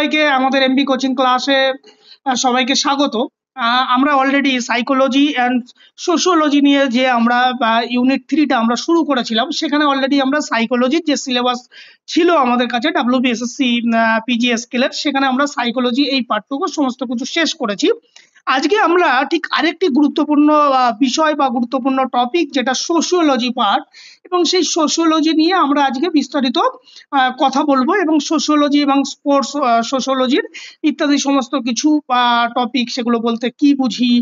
সবাইকে আমাদের MB coaching ক্লাসে সবাইকে স্বাগত। আমরা অলরেডি সাইকোলজি অ্যান্ড সোশিওলজি নিয়ে যে আমরা ইউনিট 3টা আমরা শুরু করেছিলাম, সেখানে অলরেডি আমরা সাইকোলজির যে সিলেবাস ছিল আমাদের কাছে WBSSC পিজি স্কেলের, সেখানে আমরা সাইকোলজি এই পাঠটুকু সমস্ত কিছু শেষ করেছি। আজকে আমরা ঠিক আরেকটি গুরুত্বপূর্ণ বিষয় বা গুরুত্বপূর্ণ টপিক, যেটা সোশিওলজি পার্ট, এবং সেই সোশিওলজি নিয়ে আমরা আজকে বিস্তারিত কথা বলবো, এবং সোশিওলজি এবং স্পোর্টস সোশিওলজির ইত্যাদি সমস্ত কিছু টপিক, সেগুলো বলতে কি বুঝি,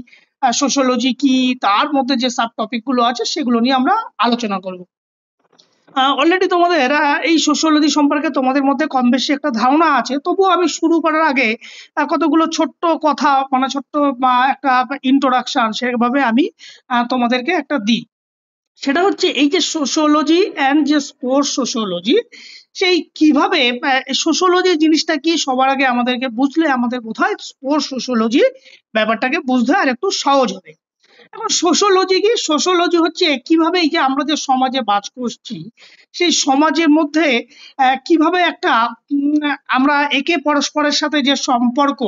সোশিওলজি কি, তার মধ্যে যে সাব টপিক গুলো আছে সেগুলো নিয়ে আমরা আলোচনা করব। অলরেডি তোমাদের এই সোশিওলজি সম্পর্কে তোমাদের মধ্যে কম বেশি একটা ধারণা আছে, তবুও আমি শুরু করার আগে কতগুলো ছোট্ট কথা, মানে ছোট্ট একটা ইন্ট্রোডাকশন সেভাবে আমি তোমাদেরকে একটা দিই। সেটা হচ্ছে এই যে সোশিওলজি অ্যান্ড যে স্পোর্টস সোশিওলজি, সেই কিভাবে সোশিওলজি জিনিসটা কি সবার আগে আমাদেরকে বুঝলে আমাদের বোধহয় স্পোর্টস সোশিওলজি ব্যাপারটাকে বুঝতে আর একটু সহজ হবে। এখন সোশিওলজি কি? সোশিওলজি হচ্ছে কিভাবে এই যে আমরা যে সমাজে বাস করছি, সেই সমাজের মধ্যে কিভাবে একটা আমরা একে পরস্পরের সাথে যে সম্পর্ক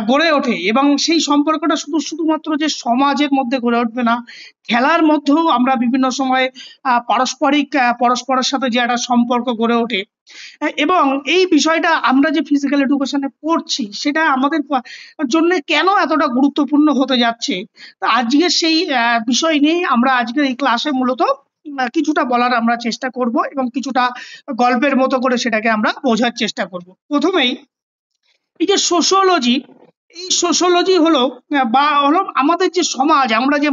গড়ে ওঠে, এবং সেই সম্পর্কটা শুধুমাত্র যে সমাজের মধ্যে গড়ে উঠবে না, খেলার মধ্যেও আমরা বিভিন্ন সময় পরস্পরের সাথে যে একটা সম্পর্ক গড়ে ওঠে। এবং এই বিষয়টা আমরা যে ফিজিক্যাল এডুকেশনে পড়ছি, সেটা আমাদের জন্য কেন এতটা গুরুত্বপূর্ণ হতে যাচ্ছে, তো আজকে সেই বিষয় নিয়ে আমরা আজকের এই ক্লাসে মূলত কিছুটা বলার আমরা চেষ্টা করব, এবং কিছুটা গল্পের মতো করে সেটাকে আমরা বোঝার চেষ্টা করব। প্রথমেই এই যে সোশিওলজি, এই সোশিওলজি হলো আমাদের যে সমাজ, আমরা যে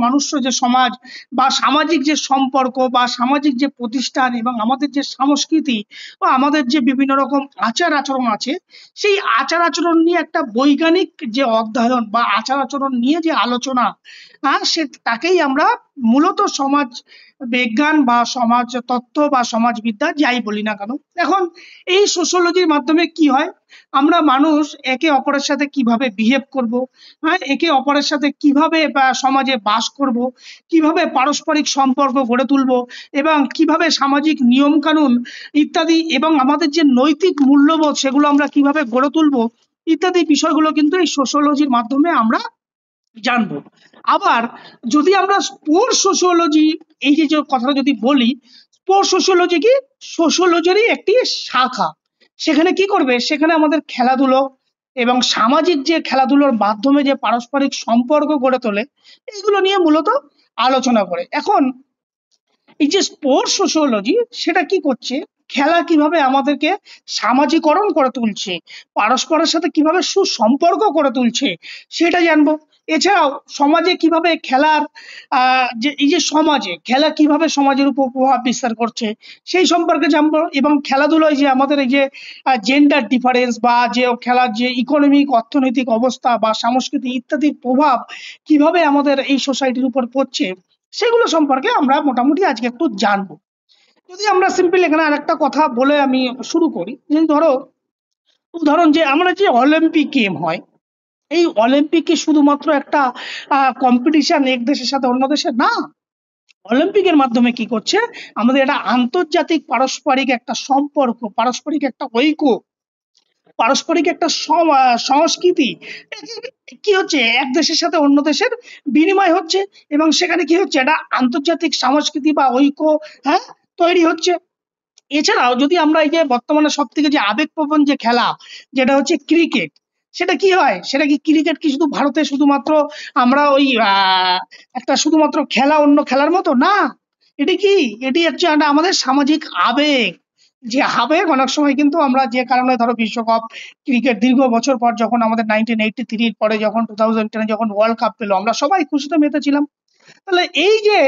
মানুষ যে সমাজ বা সামাজিক যে সম্পর্ক বা সামাজিক যে প্রতিষ্ঠান, এবং আমাদের যে সংস্কৃতি বা আমাদের যে বিভিন্ন রকম আচার আচরণ আছে, সেই আচার আচরণ নিয়ে একটা বৈজ্ঞানিক যে অধ্যয়ন বা আচার আচরণ নিয়ে যে আলোচনা, তাকেই আমরা মূলত সমাজ বিজ্ঞান বা সমাজ তত্ত্ব বা সমাজবিদ্যা যাই বলি না কেন। এখন এই সোশিওলজির মাধ্যমে কি হয়, আমরা মানুষ একে অপরের সাথে কিভাবে বিহেভ করব, একে অপরের সাথে কিভাবে সমাজে বাস করব, কিভাবে পারস্পরিক সম্পর্ক গড়ে তুলব, এবং কিভাবে সামাজিক নিয়ম কানুন ইত্যাদি, এবং আমাদের যে নৈতিক মূল্যবোধ সেগুলো আমরা কিভাবে গড়ে তুলব, ইত্যাদি বিষয়গুলো কিন্তু এই সোশিওলজির মাধ্যমে আমরা জানবো। আবার যদি আমরা স্পোর্টস সোশিওলজি, এই যে কথাটা যদি বলি, স্পোর্টস সোশিওলজি কি? সোশিওলজিরই একটি শাখা। সেখানে কি করবে, সেখানে আমাদের খেলাধুলো এবং সামাজিক যে খেলাধুলোর মাধ্যমে যে পারস্পরিক সম্পর্ক গড়ে তোলে, এগুলো নিয়ে মূলত আলোচনা করে। এখন এই যে স্পোর্টস সোশিওলজি, সেটা কি করছে, খেলা কিভাবে আমাদেরকে সামাজিকরণ করে তুলছে, পারস্পরের সাথে কিভাবে সুসম্পর্ক করে তুলছে, সেটা জানবো। এছাড়াও সমাজে কিভাবে খেলার যে এই যে সমাজে খেলা কিভাবে সমাজের উপর প্রভাব বিস্তার করছে, সেই সম্পর্কে জানবো। এবং খেলাধুলায় যে আমাদের এই যে জেন্ডার ডিফারেন্স বা যে খেলার যে ইকোনমিক অর্থনৈতিক অবস্থা বা সাংস্কৃতিক ইত্যাদির প্রভাব কিভাবে আমাদের এই সোসাইটির উপর পড়ছে, সেগুলো সম্পর্কে আমরা মোটামুটি আজকে একটু জানবো। যদি আমরা সিম্পল এখানে আরেকটা কথা বলে আমি শুরু করি, যে উদাহরণ যে আমরা যে অলিম্পিক গেম হয়, এই অলিম্পিক কি শুধুমাত্র একটা কম্পিটিশন এক দেশের সাথে অন্য দেশের? না, অলিম্পিকের মাধ্যমে কি করছে, আমাদের একটা আন্তর্জাতিক পারস্পরিক একটা সম্পর্ক, পারস্পরিক একটা ঐক্য, পারস্পরিক একটা সংস্কৃতি কি হচ্ছে, এক দেশের সাথে অন্য দেশের বিনিময় হচ্ছে, এবং সেখানে কি হচ্ছে, একটা আন্তর্জাতিক সংস্কৃতি বা ঐক্য তৈরি হচ্ছে। এছাড়াও যদি আমরা এই যে বর্তমানে সব থেকে যে আবেগপ্রবণ যে খেলা, যেটা হচ্ছে ক্রিকেট, সেটা কি হয়, সেটা কি ক্রিকেট কি শুধু ভারতে শুধুমাত্র আমরা ওই একটা শুধুমাত্র খেলা অন্য খেলার মতো? না, এটি হচ্ছে একটা আমাদের সামাজিক আবেগ। যে আবেগ অনেক সময় কিন্তু আমরা যে কারণে ধরো বিশ্বকাপ ক্রিকেট দীর্ঘ বছর পর যখন আমাদের 1983 পরে যখন 2010 যখন ওয়ার্ল্ড কাপ পেলো, আমরা সবাই খুশিতে মেতেছিলাম। তাহলে এই যে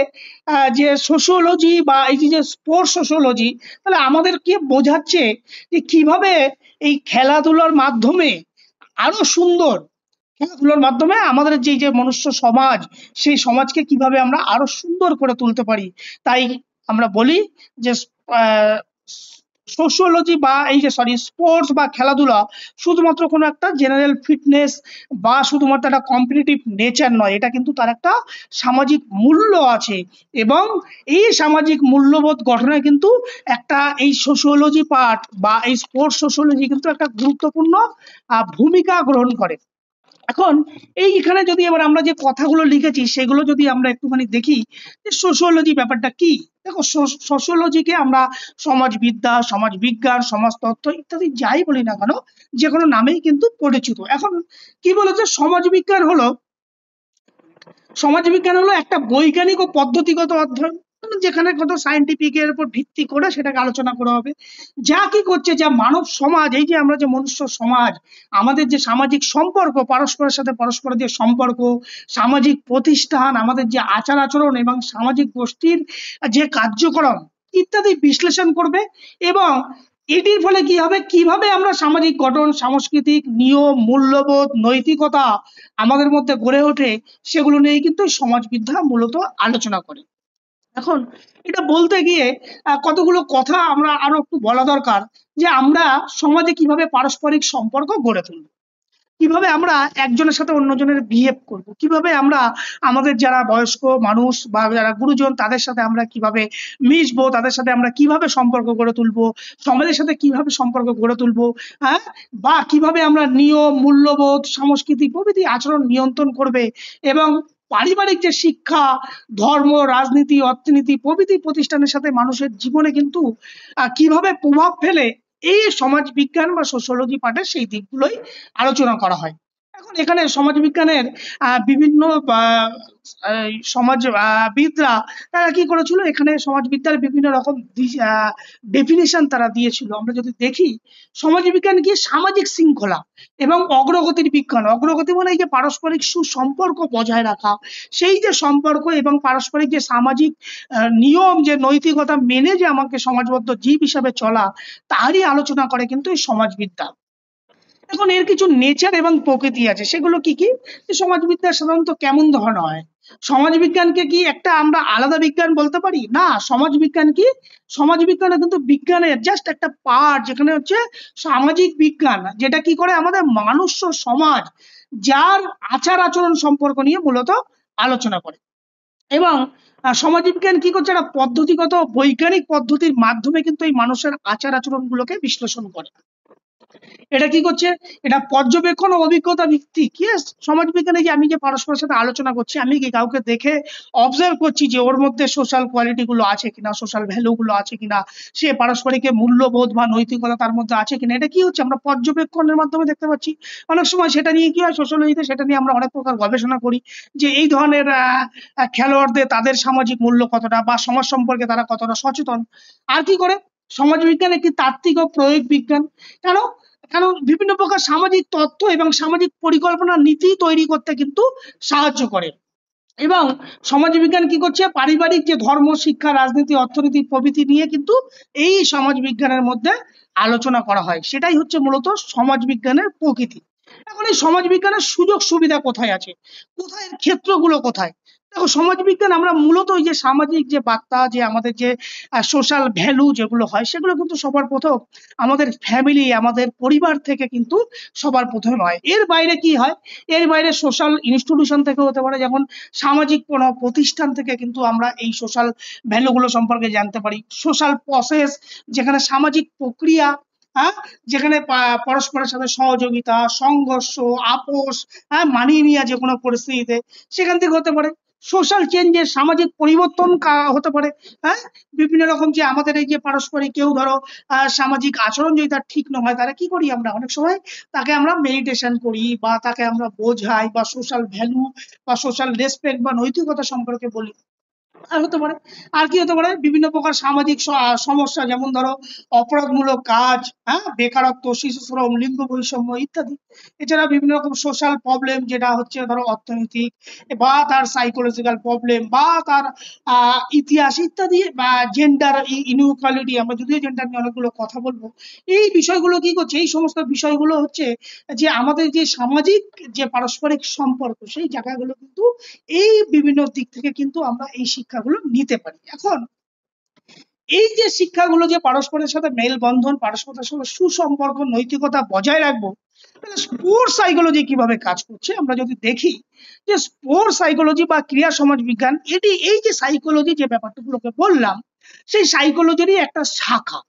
যে সোশিওলজি বা এই যে স্পোর্টস সোশিওলজি, তাহলে আমাদেরকে বোঝাচ্ছে যে কিভাবে এই খেলাধুলার মাধ্যমে আরো সুন্দর, খেলাধুলার মাধ্যমে আমাদের যে মনুষ্য সমাজ, সেই সমাজকে কিভাবে আমরা আরো সুন্দর করে তুলতে পারি। তাই আমরা বলি যে সোশিওলজি বা এই যে স্পোর্টস বা খেলাধুলা শুধুমাত্র কোনো একটা জেনারেল ফিটনেস বা শুধুমাত্র একটা কম্পিটিটিভ নেচার নয়, এটা কিন্তু তার একটা সামাজিক মূল্য আছে। এবং এই সামাজিক মূল্যবোধ গঠনে কিন্তু একটা এই সোশিওলজি পার্ট বা এই স্পোর্টস সোশিওলজি কিন্তু একটা গুরুত্বপূর্ণ ভূমিকা গ্রহণ করে। এখন এখানে যদি এবার আমরা যে কথাগুলো লিখেছি সেগুলো যদি আমরা একটুখানি দেখি যে সোশিওলজি ব্যাপারটা কি। দেখো, সোশিওলজিকে আমরা সমাজবিদ্যা, সমাজবিজ্ঞান, সমাজতত্ত্ব ইত্যাদি যাই বলি না কেন, যে কোনো নামেই কিন্তু পরিচিত। এখন কি বলেছে, সমাজবিজ্ঞান হলো একটা বৈজ্ঞানিক ও পদ্ধতিগত অধ্যয়ন, যেখানে কত সায়েন্টিফিক এর উপর ভিত্তি করে সেটাকে আলোচনা করা হবে। যা কি করছে, যা মানব সমাজ, এই যে আমরা যে মনুষ্য সমাজ, আমাদের যে সামাজিক সম্পর্ক, পরস্পরের সাথে পরস্পরের যে সম্পর্ক, সামাজিক প্রতিষ্ঠান, আমাদের যে আচার আচরণ এবং সামাজিক গোষ্ঠীর যে কার্যক্রম ইত্যাদি বিশ্লেষণ করবে। এবং এটির ফলে কি হবে, কিভাবে আমরা সামাজিক গঠন, সাংস্কৃতিক নিয়ম, মূল্যবোধ, নৈতিকতা আমাদের মধ্যে গড়ে ওঠে, সেগুলো নিয়ে কিন্তু সমাজবিদ্যা মূলত আলোচনা করে। এখন এটা বলতে গিয়ে কতগুলো কথা আমরা আরো একটু বলা দরকার, যে আমরা সমাজে কিভাবে পারস্পরিক সম্পর্ক গড়ে তুলবো, কিভাবে আমরা একজনের সাথে অন্যজনের বিহেভ করব, কিভাবে আমরা আমাদের যারা বয়স্ক মানুষ বা যারা গুরুজন তাদের সাথে আমরা কিভাবে মিশবো, তাদের সাথে আমরা কিভাবে সম্পর্ক গড়ে তুলবো, সমাজের সাথে কিভাবে সম্পর্ক গড়ে তুলবো, হ্যাঁ, বা কিভাবে আমরা নিয়ম, মূল্যবোধ, সংস্কৃতি প্রভৃতি আচরণ নিয়ন্ত্রণ করবে। এবং পারিবারিক যে শিক্ষা, ধর্ম, রাজনীতি, অর্থনীতি প্রভৃতি প্রতিষ্ঠানের সাথে মানুষের জীবনে কিন্তু কিভাবে প্রভাব ফেলে, এই সমাজ বিজ্ঞান বা সোশ্যোলজি পাঠে সেই দিকগুলোই আলোচনা করা হয়। এখন এখানে সমাজবিজ্ঞানের বিভিন্ন সমাজবিদরা তারা কি করেছিল, এখানে সমাজবিদ্যার বিভিন্ন রকম ডেফিনিশন তারা দিয়েছিল। আমরা যদি দেখি, সমাজবিজ্ঞান কি, সামাজিক শৃঙ্খলা এবং অগ্রগতির বিজ্ঞান। অগ্রগতি মানে এই যে পারস্পরিক সুসম্পর্ক বজায় রাখা, সেই যে সম্পর্ক এবং পারস্পরিক যে সামাজিক নিয়ম, যে নৈতিকতা মেনে যে আমাকে সমাজবদ্ধ জীব হিসাবে চলা, তারই আলোচনা করে কিন্তু এই সমাজবিদ্যা। এখন এর কিছু নেচার এবং প্রকৃতি আছে, সেগুলো কি কি, যে সমাজবিদ্যা সাধারণত কেমন ধরনের হয়। সমাজবিজ্ঞানকে কি একটা আমরা আলাদা বিজ্ঞান বলতে পারি? না, সমাজবিজ্ঞান কি, সমাজবিজ্ঞান কিন্তু বিজ্ঞানের জাস্ট একটা পার্ট, যেখানে হচ্ছে সামাজিক বিজ্ঞান, যেটা কি করে আমাদের মানুষ ও সমাজ, যার আচার আচরণ সম্পর্ক নিয়ে মূলত আলোচনা করে। এবং সমাজবিজ্ঞান কি করছে, একটা পদ্ধতিগত বৈজ্ঞানিক পদ্ধতির মাধ্যমে কিন্তু এই মানুষের আচার আচরণ গুলোকে বিশ্লেষণ করে। এটা কি করছে, এটা পর্যবেক্ষণ ও অভিজ্ঞতা ভিত্তিক। ইয়েস, সমাজবিজ্ঞানে যে আমি যে পারস্পরের সাথে আলোচনা করছি, আমি কি কাউকে দেখে অবজার্ভ করছি যে ওর মধ্যে সোশ্যাল কোয়ালিটি গুলো আছে কিনা, সোশ্যাল ভ্যালু গুলো আছে কিনা, সে পারস্পরিক মূল্যবোধ বা নৈতিকতা তার মধ্যে আছে কিনা, এটা কি হচ্ছে আমরা পর্যবেক্ষণের মাধ্যমে দেখতে পাচ্ছি। অনেক সময় সেটা নিয়ে কি হয়, সোশ্যোলজিতে সেটা নিয়ে আমরা অনেক প্রকার গবেষণা করি, যে এই ধরনের খেলোয়াড়দের তাদের সামাজিক মূল্য কতটা, বা সমাজ সম্পর্কে তারা কতটা সচেতন। আর কি করে, সমাজবিজ্ঞান একটি তাত্ত্বিক ও প্রয়োগ বিজ্ঞান। কেন, কারণ বিভিন্ন প্রকার সামাজিক তত্ত্ব এবং সামাজিক পরিকল্পনা নীতি তৈরি করতে কিন্তু সাহায্য করে। এবং সমাজবিজ্ঞান কি করছে, পারিবারিক যে ধর্ম, শিক্ষা, রাজনীতি, অর্থনীতি প্রভৃতি নিয়ে কিন্তু এই সমাজবিজ্ঞানের মধ্যে আলোচনা করা হয়। সেটাই হচ্ছে মূলত সমাজবিজ্ঞানের প্রকৃতি। এখন এই সমাজবিজ্ঞানের সুযোগ সুবিধা কোথায় আছে, কোথায় ক্ষেত্রগুলো কোথায়। দেখো, সমাজবিজ্ঞান আমরা মূলত ওই যে সামাজিক যে বার্তা, যে আমাদের যে সোশ্যাল ভ্যালু যেগুলো হয়, সেগুলো কিন্তু সবার প্রথম আমাদের ফ্যামিলি, আমাদের পরিবার থেকে কিন্তু সবার প্রথমে হয়। এর বাইরে কি হয়, এর বাইরে সোশ্যাল ইনস্টিটিউশন থেকে হতে পারে, যেমন সামাজিক কোনো প্রতিষ্ঠান থেকে কিন্তু আমরা এই সোশ্যাল ভ্যালুগুলো সম্পর্কে জানতে পারি। সোশ্যাল প্রসেস, যেখানে সামাজিক প্রক্রিয়া, হ্যাঁ, যেখানে পরস্পরের সাথে সহযোগিতা, সংঘর্ষ, আপোষ, হ্যাঁ, মানিয়ে নেওয়া যে কোনো পরিস্থিতিতে, সেখান থেকে হতে পারে। সোশ্যাল চেঞ্জের, সামাজিক পরিবর্তন হতে পারে। হ্যাঁ, বিভিন্ন রকম যে আমাদের এই যে পারস্পরিক, কেউ ধরো সামাজিক আচরণ যদি তার ঠিক না হয়, তারা কি করি আমরা অনেক সময়, তাকে আমরা মেডিটেশন করি, বা তাকে আমরা বোঝাই, বা সোশ্যাল ভ্যালু বা সোশ্যাল রেসপেক্ট বা নৈতিকতা সম্পর্কে বলি। আর হতে পারে, আর কি হতে পারে, বিভিন্ন প্রকার সামাজিক সমস্যা, যেমন ধরো অপরাধমূলক কাজ, হ্যাঁ, বেকারত্ব, শিশু শ্রম, লিঙ্গ বৈষম্য ইত্যাদি। এছাড়া বিভিন্ন রকম সোশ্যাল প্রবলেম, যেটা হচ্ছে ধরো অর্থনৈতিক, বা তার সাইকোলজিক্যাল প্রবলেম, বা তার ইতিহাস ইত্যাদি, বা জেন্ডার ইনইকুয়ালিটি, আমরা যদিও জেন্ডার নিয়ে অনেকগুলো কথা বলবো। এই বিষয়গুলো কি করছে, এই সমস্ত বিষয়গুলো হচ্ছে যে আমাদের যে সামাজিক যে পারস্পরিক সম্পর্ক, সেই জায়গাগুলো কিন্তু এই বিভিন্ন দিক থেকে কিন্তু আমরা এই শিক্ষাগুলো নিতে পারি। এখন এই যে শিক্ষাগুলো যে পারস্পরের সাথে মেলবন্ধন, পারস্পরের সাথে সুসম্পর্ক, নৈতিকতা বজায় রাখবো, তাহলে স্পোর্টস সাইকোলজি কিভাবে কাজ করছে আমরা যদি দেখি, যে স্পোর্টস সাইকোলজি বা ক্রিয়া সমাজ বিজ্ঞান, এটি এই যে সাইকোলজি যে ব্যাপারগুলোকে বললাম, সেই সাইকোলজিরই একটা শাখা।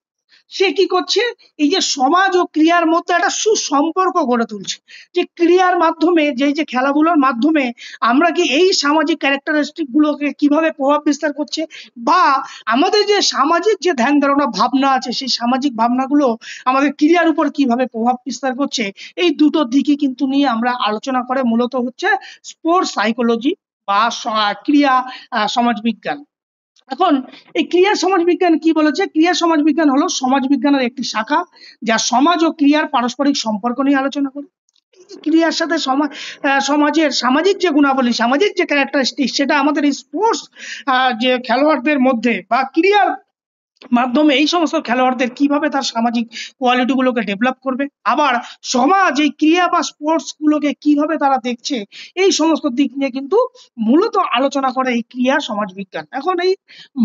সে কি করছে, এই যে সমাজ ও ক্রিয়ার মধ্যে একটা সুসম্পর্ক গড়ে তুলছে, যে ক্রিয়ার মাধ্যমে, যে খেলাধুলার মাধ্যমে আমরা কি এই সামাজিক ক্যারেক্টারিস্টিক গুলোকে কিভাবে প্রভাব বিস্তার করছে, বা আমাদের যে সামাজিক যে ধ্যান ধারণা ভাবনা আছে, সেই সামাজিক ভাবনাগুলো আমাদের ক্রিয়ার উপর কিভাবে প্রভাব বিস্তার করছে, এই দুটো দিকে কিন্তু নিয়ে আমরা আলোচনা করে মূলত হচ্ছে স্পোর্টস সাইকোলজি বা ক্রিয়া সমাজ বিজ্ঞান। এখন এই ক্রিয়া সমাজ বিজ্ঞান কি বলেছে, ক্রিয়া সমাজ বিজ্ঞান হলো সমাজ বিজ্ঞানের একটি শাখা, যা সমাজ ও ক্রিয়ার পারস্পরিক সম্পর্ক নিয়ে আলোচনা করে। এই যে ক্রিয়ার সাথে সমাজের সামাজিক যে গুণাবলী, সামাজিক যে ক্যারেক্টারিস্টিক, সেটা আমাদের এই স্পোর্টস যে খেলোয়াড়দের মধ্যে বা ক্রিয়ার মাধ্যমে এই সমস্ত খেলোয়াড়দের কিভাবে তার সামাজিক কোয়ালিটি গুলোকে ডেভেলপ করবে, আবার সমাজ এই ক্রিয়া বা স্পোর্টস গুলোকে কিভাবে তারা দেখছে, এই সমস্ত দিক নিয়ে কিন্তু মূলত আলোচনা করে এই ক্রিয়া সমাজ বিজ্ঞান। এখন এই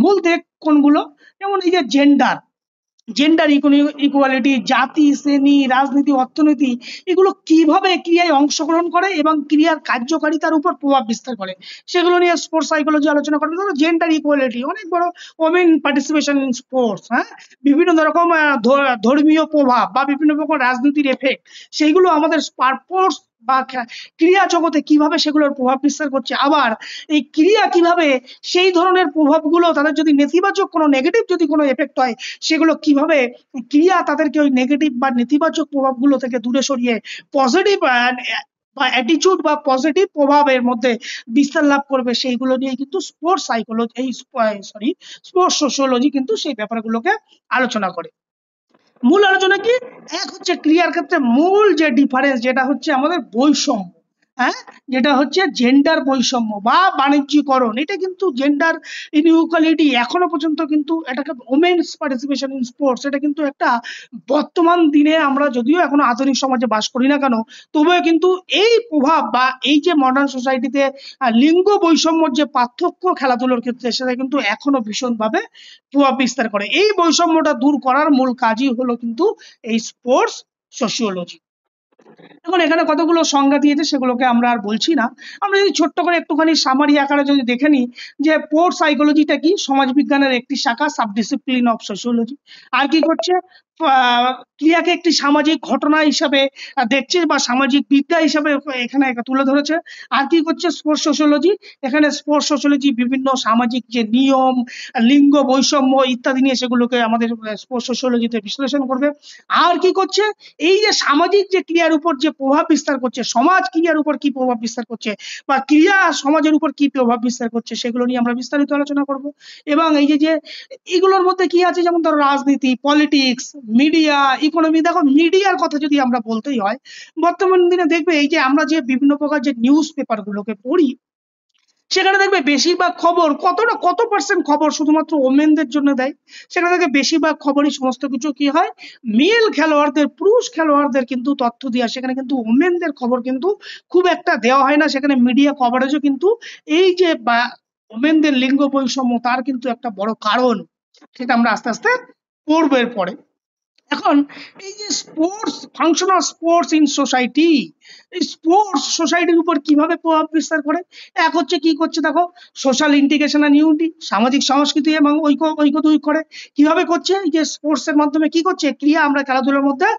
মূল দিক কোনগুলো, যেমন এই যে জেন্ডার, জেন্ডার ইকুয়ালিটি, জাতি, শ্রেণী, রাজনীতি, অর্থনীতি, এগুলো কিভাবে ক্রিয়ায় অংশগ্রহণ করে এবং ক্রিয়ার কার্যকারিতার উপর প্রভাব বিস্তার করে, সেগুলো নিয়ে স্পোর্টস সাইকোলজি আলোচনা করবে। ধরো জেন্ডার ইকুয়ালিটি, অনেক বড় ওমেন পার্টিসিপেশন ইন স্পোর্টস, হ্যাঁ, বিভিন্ন রকম ধর্মীয় প্রভাব বা বিভিন্ন রকম রাজনীতির এফেক্ট, সেইগুলো আমাদের স্পোর্টস বা ক্রিয়া জগতে কিভাবে সেগুলোর প্রভাব বিস্তার করছে, আবার এই ক্রিয়া কিভাবে সেই ধরনের প্রভাবগুলো, তাদের যদি নেতিবাচক কোনো নেগেটিভ যদি কোনো এফেক্ট হয়, সেগুলো কিভাবে ক্রিয়া তাদেরকে ওই নেগেটিভ বা নেতিবাচক প্রভাবগুলো থেকে দূরে সরিয়ে পজিটিভ বা অ্যাটিটিউড বা পজিটিভ প্রভাবের মধ্যে বিস্তার লাভ করবে, সেইগুলো নিয়ে কিন্তু স্পোর্টস সাইকোলজি, এই স্পোর্টস সোশিওলজি কিন্তু সেই ব্যাপারগুলোকে আলোচনা করে। মূল আলোচনা কি, এক হচ্ছে ক্রিয়ার ক্ষেত্রে মূল যে ডিফারেন্স, যেটা হচ্ছে আমাদের বৈষম্য, হ্যাঁ, যেটা হচ্ছে জেন্ডার বৈষম্য বা বাণিজ্যিকরণ, এটা কিন্তু জেন্ডার ইনইকুয়ালিটি এখনো পর্যন্ত কিন্তু এটাকে ওমেন্স পার্টিসিপেশন ইন স্পোর্টস, এটা কিন্তু একটা বর্তমান দিনে আমরা যদিও এখনো আধুনিক সমাজে বাস করি না কেন, তবুও কিন্তু এই প্রভাব বা এই যে মডার্ন সোসাইটিতে লিঙ্গ বৈষম্যর যে পার্থক্য খেলাধুলোর ক্ষেত্রে, সেটা কিন্তু এখনো ভীষণভাবে প্রভাব বিস্তার করে। এই বৈষম্যটা দূর করার মূল কাজই হলো কিন্তু এই স্পোর্টস সোশিওলজি। এখন এখানে কতগুলো সংজ্ঞা দিয়েছে, সেগুলোকে আমরা আর বলছি না। আমরা যদি ছোট্ট করে একটুখানি সামারি আকারে যদি দেখে নিই, যে স্পোর্টস সাইকোলজিটা কি, সমাজবিজ্ঞানের একটি শাখা, সাবডিসিপ্লিন অফ সোশিওলজি। আর কি করছে, ক্রিয়াকে একটি সামাজিক ঘটনা হিসাবে দেখছে বা সামাজিক বিদ্যা হিসাবে এখানে তুলে ধরেছে। আর কি করছে স্পোর্টস সোশিওলজি, এখানে স্পোর্টস সোশিওলজি বিভিন্ন সামাজিক যে নিয়ম, লিঙ্গ বৈষম্য ইত্যাদি নিয়ে সেগুলোকে আমাদের স্পোর্টস সোশিওলজিতে বিশ্লেষণ করবে। আর কি করছে, এই যে সামাজিক যে ক্রিয়ার উপর যে প্রভাব বিস্তার করছে, সমাজ ক্রিয়ার উপর কি প্রভাব বিস্তার করছে বা ক্রিয়া সমাজের উপর কি প্রভাব বিস্তার করছে, সেগুলো নিয়ে আমরা বিস্তারিত আলোচনা করব। এবং এই যে এগুলোর মধ্যে কি আছে, যেমন ধরো রাজনীতি, পলিটিক্স, মিডিয়া, ইকোনমি। দেখো মিডিয়ার কথা যদি আমরা বলতেই হয়, বর্তমান দিনে দেখবে এই যে আমরা যে বিভিন্ন প্রকার যে নিউজ পেপার গুলোকে পড়ি, সেখানে দেখবে বেশিরভাগ খবর, কত পার্সেন্ট খবর শুধুমাত্র ওমেনদের জন্য দেয়, সেখানে দেখবে বেশিরভাগ খবরই সমস্ত কিছু কি হয়, মেল খেলোয়াড়দের, পুরুষ খেলোয়াড়দের কিন্তু তথ্য দেওয়া, সেখানে কিন্তু ওমেনদের খবর কিন্তু খুব একটা দেওয়া হয় না। সেখানে মিডিয়া কভারেজও কিন্তু এই যে ওমেনদের লিঙ্গ বৈষম্য, তার কিন্তু একটা বড় কারণ, সেটা আমরা আস্তে আস্তে পড়বো এরপরে। এখন এই যে sports, function of sports in society, এই স্পোর্টস সোসাইটির উপর কিভাবে প্রভাব বিস্তার করে, এক হচ্ছে কি করছে দেখো, সোশ্যাল ইন্টিগ্রেশন এন্ড ইউনিটি, সামাজিক সংস্কৃতি এবং ঐক্য দূর করে। কিভাবে করছে, এই যে স্পোর্টস এর মাধ্যমে কি করছে, ক্রিয়া আমরা খেলাধুলার মধ্যে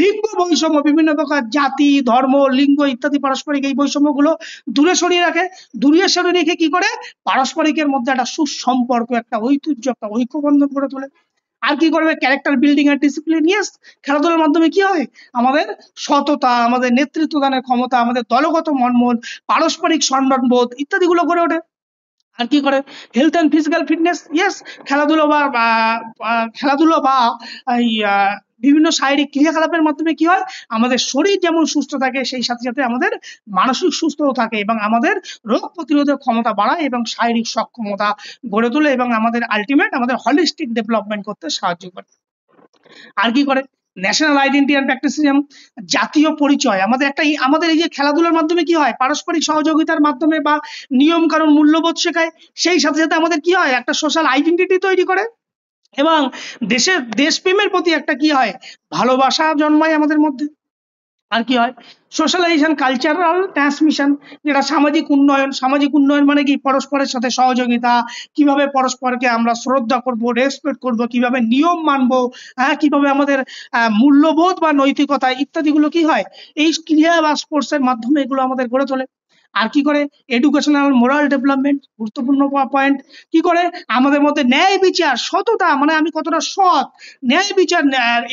লিঙ্গ বৈষম্য, বিভিন্ন প্রকার জাতি, ধর্ম, লিঙ্গ ইত্যাদি পারস্পরিক এই বৈষম্যগুলো দূরে সরিয়ে রাখে। দূরে সরিয়ে রেখে কি করে, পারস্পরিকের মধ্যে একটা সুসম্পর্ক, একটা ঐতিহ্য, একটা ঐক্যবন্ধন করে তোলে। আর কি করবে, ক্যারেক্টার বিল্ডিং আর ডিসিপ্লিন। ইয়েস, খেলাধুলার মাধ্যমে কি হয়, আমাদের সততা, আমাদের নেতৃত্ব দানের ক্ষমতা, আমাদের দলগত মনমোদ, পারস্পরিক সম্মানবোধ ইত্যাদি গুলো গড়ে ওঠে। আর কি করে, health and physical fitness. Yes, খেলাধুলো বা খেলাধুলো বা এই বিভিন্ন শারীরিক ক্রিয়াকলাপের মাধ্যমে কি হয়, আমাদের শরীর যেমন সুস্থ থাকে, সেই সাথে সাথে আমাদের মানসিক সুস্থও থাকে এবং আমাদের রোগ প্রতিরোধের ক্ষমতা বাড়ায় এবং শারীরিক সক্ষমতা গড়ে তোলে এবং আমাদের আলটিমেট আমাদের হলিস্টিক ডেভেলপমেন্ট করতে সাহায্য করে। আর কি করে, ন্যাশনাল আইডেন্টি অ্যান্ড প্র্যাকটিসিজম, জাতীয় পরিচয়। আমাদের এই যে খেলাধুলার মাধ্যমে কি হয়, পারস্পরিক সহযোগিতার মাধ্যমে বা নিয়ম কানুন মূল্যবোধ শেখায়, সেই সাথে সাথে আমাদের কি হয়, একটা সোশ্যাল আইডেন্টিটি তৈরি করে। এবং দেশপ্রেমের প্রতি একটা কি হয়, ভালোবাসা জন্মায় আমাদের মধ্যে। আর কি হয়, সোশ্যালাইজেশন, কালচারাল ট্রান্সমিশন, যেটা সামাজিক উন্নয়ন মানে কি, পরস্পরের সাথে সহযোগিতা, কিভাবে পরস্পরকে আমরা শ্রদ্ধা করব, রেসপেক্ট করব, কিভাবে নিয়ম মানবো, হ্যাঁ, কিভাবে আমাদের মূল্যবোধ বা নৈতিকতা ইত্যাদিগুলো কি হয়, এই ক্রিয়া বা স্পোর্টস এর মাধ্যমে এগুলো আমাদের গড়ে তোলে। আর কি করে, এডুকেশনাল মোরাল ডেভেলপমেন্ট, গুরুত্বপূর্ণ পয়েন্ট। কি করে, আমাদের মধ্যে ন্যায় বিচার, সততা, মানে আমি কতটা সৎ, ন্যায় বিচার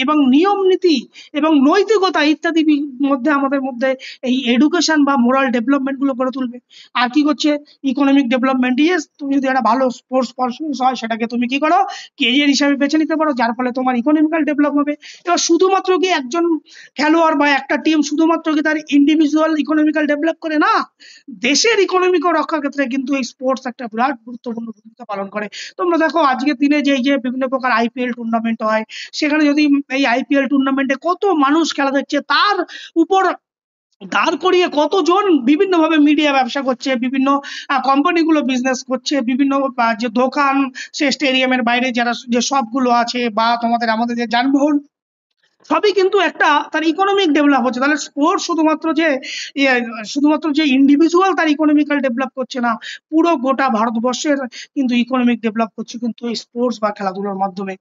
এবং নিয়ম নীতি এবং নৈতিকতা ইত্যাদি মধ্যে আমাদের মধ্যে এই এডুকেশন বা মোরাল ডেভেলপমেন্ট গুলো গড়ে তুলবে। আর কি করছে, ইকোনমিক ডেভেলপমেন্ট। ইয়েস, তুমি যদি একটা ভালো স্পোর্টস পারসন হয়, সেটাকে তুমি কি করো, কেরিয়ার হিসাবে বেছে নিতে পারো, যার ফলে তোমার ইকোনমিক্যাল ডেভেলপ হবে। এবার শুধুমাত্র কি একজন খেলোয়াড় বা একটা টিম শুধুমাত্র কি তার ইন্ডিভিজুয়াল ইকোনমিক্যাল ডেভেলপ করে, না, দেশের ইকোনমিকও রক্ষার ক্ষেত্রে কিন্তু এই স্পোর্টস একটা বিরাট গুরুত্বপূর্ণ ভূমিকা পালন করে। তোমরা দেখো আজকের দিনে যে এই যে বিভিন্ন প্রকার আইপিএল টুর্নামেন্ট হয়, সেখানে যদি এই আইপিএল টুর্নামেন্টে কত মানুষ খেলা দেখছে, তার উপর দাঁড় করিয়ে কতজন বিভিন্ন ভাবে মিডিয়া ব্যবসা করছে, বিভিন্ন কোম্পানিগুলো বিজনেস করছে, বিভিন্ন যে দোকান, সে স্টেডিয়ামের বাইরে যারা যে সবগুলো আছে, বা আমাদের যে যানবাহন, সবই কিন্তু একটা তার ইকোনমিক ডেভেলপ হচ্ছে। তাহলে স্পোর্টস ইয়ে, শুধুমাত্র যে ইন্ডিভিজুয়াল তার ইকোনমিক্যাল ডেভেলপ করছে না, পুরো গোটা ভারতবর্ষের কিন্তু ইকোনমিক ডেভেলপ করছে কিন্তু এই স্পোর্টস বা খেলাধুলার মাধ্যমে।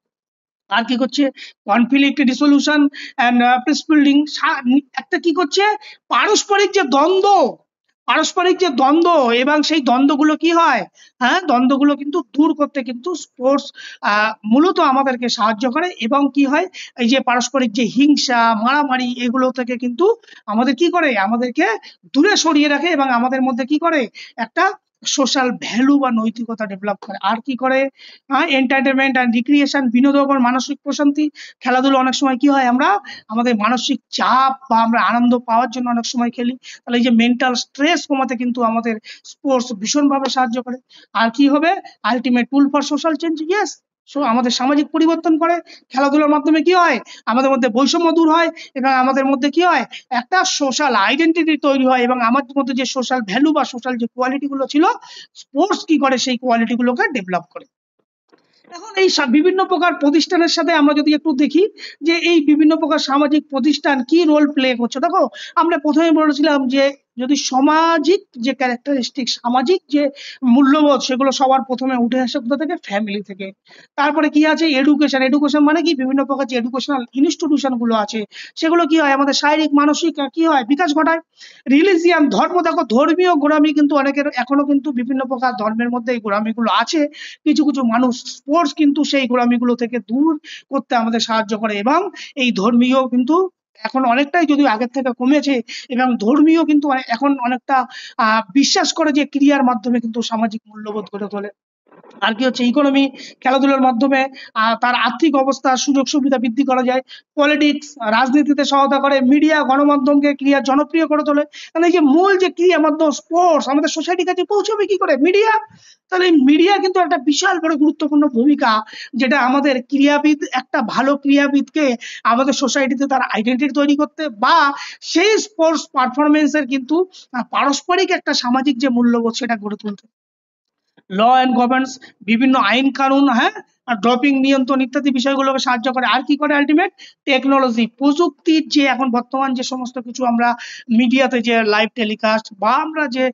আর কি করছে, conflict resolution and peace building. একটা কি করছে, পারস্পরিক যে দ্বন্দ্ব, এবং সেই দ্বন্দ্বগুলো কি হয়, হ্যাঁ, দ্বন্দ্বগুলো কিন্তু দূর করতে কিন্তু স্পোর্টস মূলত আমাদেরকে সাহায্য করে। এবং কি হয়, এই যে পারস্পরিক যে হিংসা, মারামারি, এগুলো থেকে কিন্তু আমাদের কি করে, আমাদেরকে দূরে সরিয়ে রাখে, এবং আমাদের মধ্যে কি করে, একটা সোশ্যাল ভ্যালু বা নৈতিকতা ডেভেলপ করে। আর কি করে, এন্টারটেনমেন্ট অ্যান্ড রিক্রিয়েশন, বিনোদন ও মানসিক প্রশান্তি। খেলাধুলো অনেক সময় কি হয়, আমরা আমাদের মানসিক চাপ বা আমরা আনন্দ পাওয়ার জন্য অনেক সময় খেলি। তাহলে এই যে মেন্টাল স্ট্রেস কমাতে কিন্তু আমাদের স্পোর্টস ভীষণভাবে সাহায্য করে। আর কি হবে, ultimate tool for social change. Yes, আমাদের সামাজিক পরিবর্তন করে। খেলাধুলার মাধ্যমে কি হয়, আমাদের মধ্যে বৈষম্য দূর হয়, এবং আমাদের মধ্যে কি হয়, একটা সোশ্যাল আইডেন্টিটি তৈরি হয়, এবং আমাদের মধ্যে যে সোশ্যাল ভ্যালু বা সোশ্যাল যে কোয়ালিটি গুলো ছিল, স্পোর্টস কি করে, সেই কোয়ালিটি গুলোকে ডেভেলপ করে। এখন এই বিভিন্ন প্রকার প্রতিষ্ঠানের সাথে আমরা যদি একটু দেখি, যে এই বিভিন্ন প্রকার সামাজিক প্রতিষ্ঠান কি রোল প্লে করছে। দেখো, আমরা প্রথমে বলেছিলাম যে যদি সামাজিক যে ক্যারেক্টারিস্টিক, সামাজিক যে মূল্যবোধ, সেগুলো সবার প্রথমে উঠে আসে কোথা থেকে, ফ্যামিলি থেকে। তারপরে কি আছে, এডুকেশন মানে কি, বিভিন্ন প্রকার যে এডুকেশনাল ইনস্টিটিউশন গুলো আছে, সেগুলো কি হয়, আমাদের শারীরিক মানসিক কি হয়, বিকাশ ঘটায়। রিলিজিয়ান, ধর্ম, দেখো ধর্মীয় গোড়ামি কিন্তু অনেকের এখনো কিন্তু বিভিন্ন প্রকার ধর্মের মধ্যে এই গোড়ামিগুলো আছে। কিছু কিছু মানুষ, স্পোর্টস কিন্তু সেই গোড়ামিগুলো থেকে দূর করতে আমাদের সাহায্য করে। এবং এই ধর্মীয় কিন্তু এখন অনেকটাই, যদিও আগের থেকে কমেছে, এবং ধর্মীয় কিন্তু এখন অনেকটা বিশ্বাস করে যে ক্রিয়ার মাধ্যমে কিন্তু সামাজিক মূল্যবোধ গড়ে তোলে। আর কি হচ্ছে, ইকোনমি, খেলাধুলার মাধ্যমে তার আর্থিক অবস্থা, সুযোগ সুবিধা বৃদ্ধি করা যায়। পলিটিক্স, রাজনীতিতে সহায়তা করে। মিডিয়া, গণমাধ্যমকে ক্রিয়া জনপ্রিয় করে তোলে। মানে এই যে মূল যে ক্রিয়া মাধ্যম স্পোর্টস আমাদের সোসাইটির কাছে পৌঁছবে কি করে, মিডিয়া। তাহলে এই মিডিয়া কিন্তু একটা বিশাল বড় গুরুত্বপূর্ণ ভূমিকা, যেটা আমাদের ক্রীড়াবিদ, একটা ভালো ক্রীড়াবিদকে আমাদের সোসাইটিতে তার আইডেন্টিটি তৈরি করতে, বা সেই স্পোর্টস পারফরমেন্সের কিন্তু পারস্পরিক একটা সামাজিক যে মূল্যবোধ, সেটা গড়ে তুলতে। ল অ্যান্ড গভর্নেন্স, বিভিন্ন আইন কানুন, হ্যাঁ, আর ড্রপিং নিয়ন্ত্রণ ইত্যাদি বিষয়গুলোকে সাহায্য করে। আর কি করে, আলটিমেট টেকনোলজি, প্রযুক্তির যে এখন বর্তমান যে সমস্ত কিছু আমরা মিডিয়াতে যে লাইভ টেলিকাস্ট, বা আমরা যে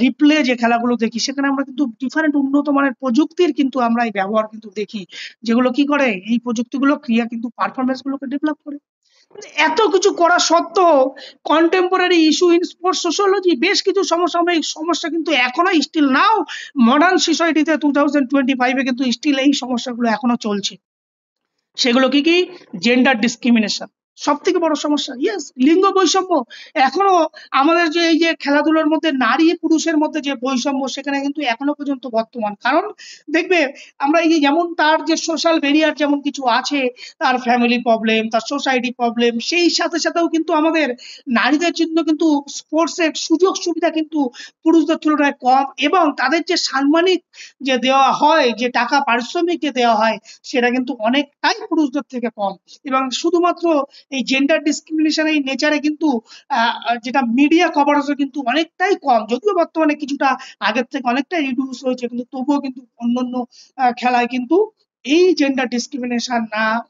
রিপ্লে যে খেলাগুলো দেখি, সেখানে আমরা কিন্তু ডিফারেন্ট উন্নত মানের প্রযুক্তির কিন্তু আমরা এই ব্যবহার কিন্তু দেখি, যেগুলো কি করে, এই প্রযুক্তিগুলো ক্রিয়া কিন্তু পারফরমেন্স গুলোকে ডেভেলপ করে। এত কিছু করা সত্ত্বেও contemporary issue in sports sociology, বেশ কিছু সমসাময়িক সমস্যা কিন্তু এখনো স্টিল নাও মডার্ন সোসাইটিতে 2025-এ কিন্তু স্টিল এই সমস্যাগুলো এখনো চলছে। সেগুলো কি কি, জেন্ডার ডিসক্রিমিনেশন সব থেকে বড় সমস্যা। ইয়েস, লিঙ্গ বৈষম্য এখনো, আমাদের যে এই যে খেলাধুলার মধ্যে নারী পুরুষের মধ্যে যে বৈষম্য, সেখানে কিন্তু এখনো পর্যন্ত বর্তমান। কারণ দেখবে, আমরা এই যে যেমন তার যে সোশ্যাল ব্যারিয়ার যেমন কিছু আছে, তার ফ্যামিলি প্রবলেম, তার সোসাইটি প্রবলেম, সেই সাথে সাথেও কিন্তু আমাদের নারীদের জন্য কিন্তু স্পোর্টসের সুযোগ সুবিধা কিন্তু পুরুষদের তুলনায় কম, এবং তাদের যে সাম্মানিক যে দেওয়া হয়, যে টাকা পারিশ্রমিক যে দেওয়া হয়, সেটা কিন্তু অনেকটাই পুরুষদের থেকে কম। এবং শুধুমাত্র এই জেন্ডার ডিসক্রিমিনেশন এই নেচারে কিন্তু যেটা মিডিয়া কভারেজও কিন্তু অনেকটাই কম, যদিও বর্তমানে কিছুটা আগের থেকে অনেকটাই রিডিউস হয়েছে, কিন্তু তবুও কিন্তু অন্যান্য খেলায় কিন্তু এই জেন্ডার ডিসক্রিমিনেশন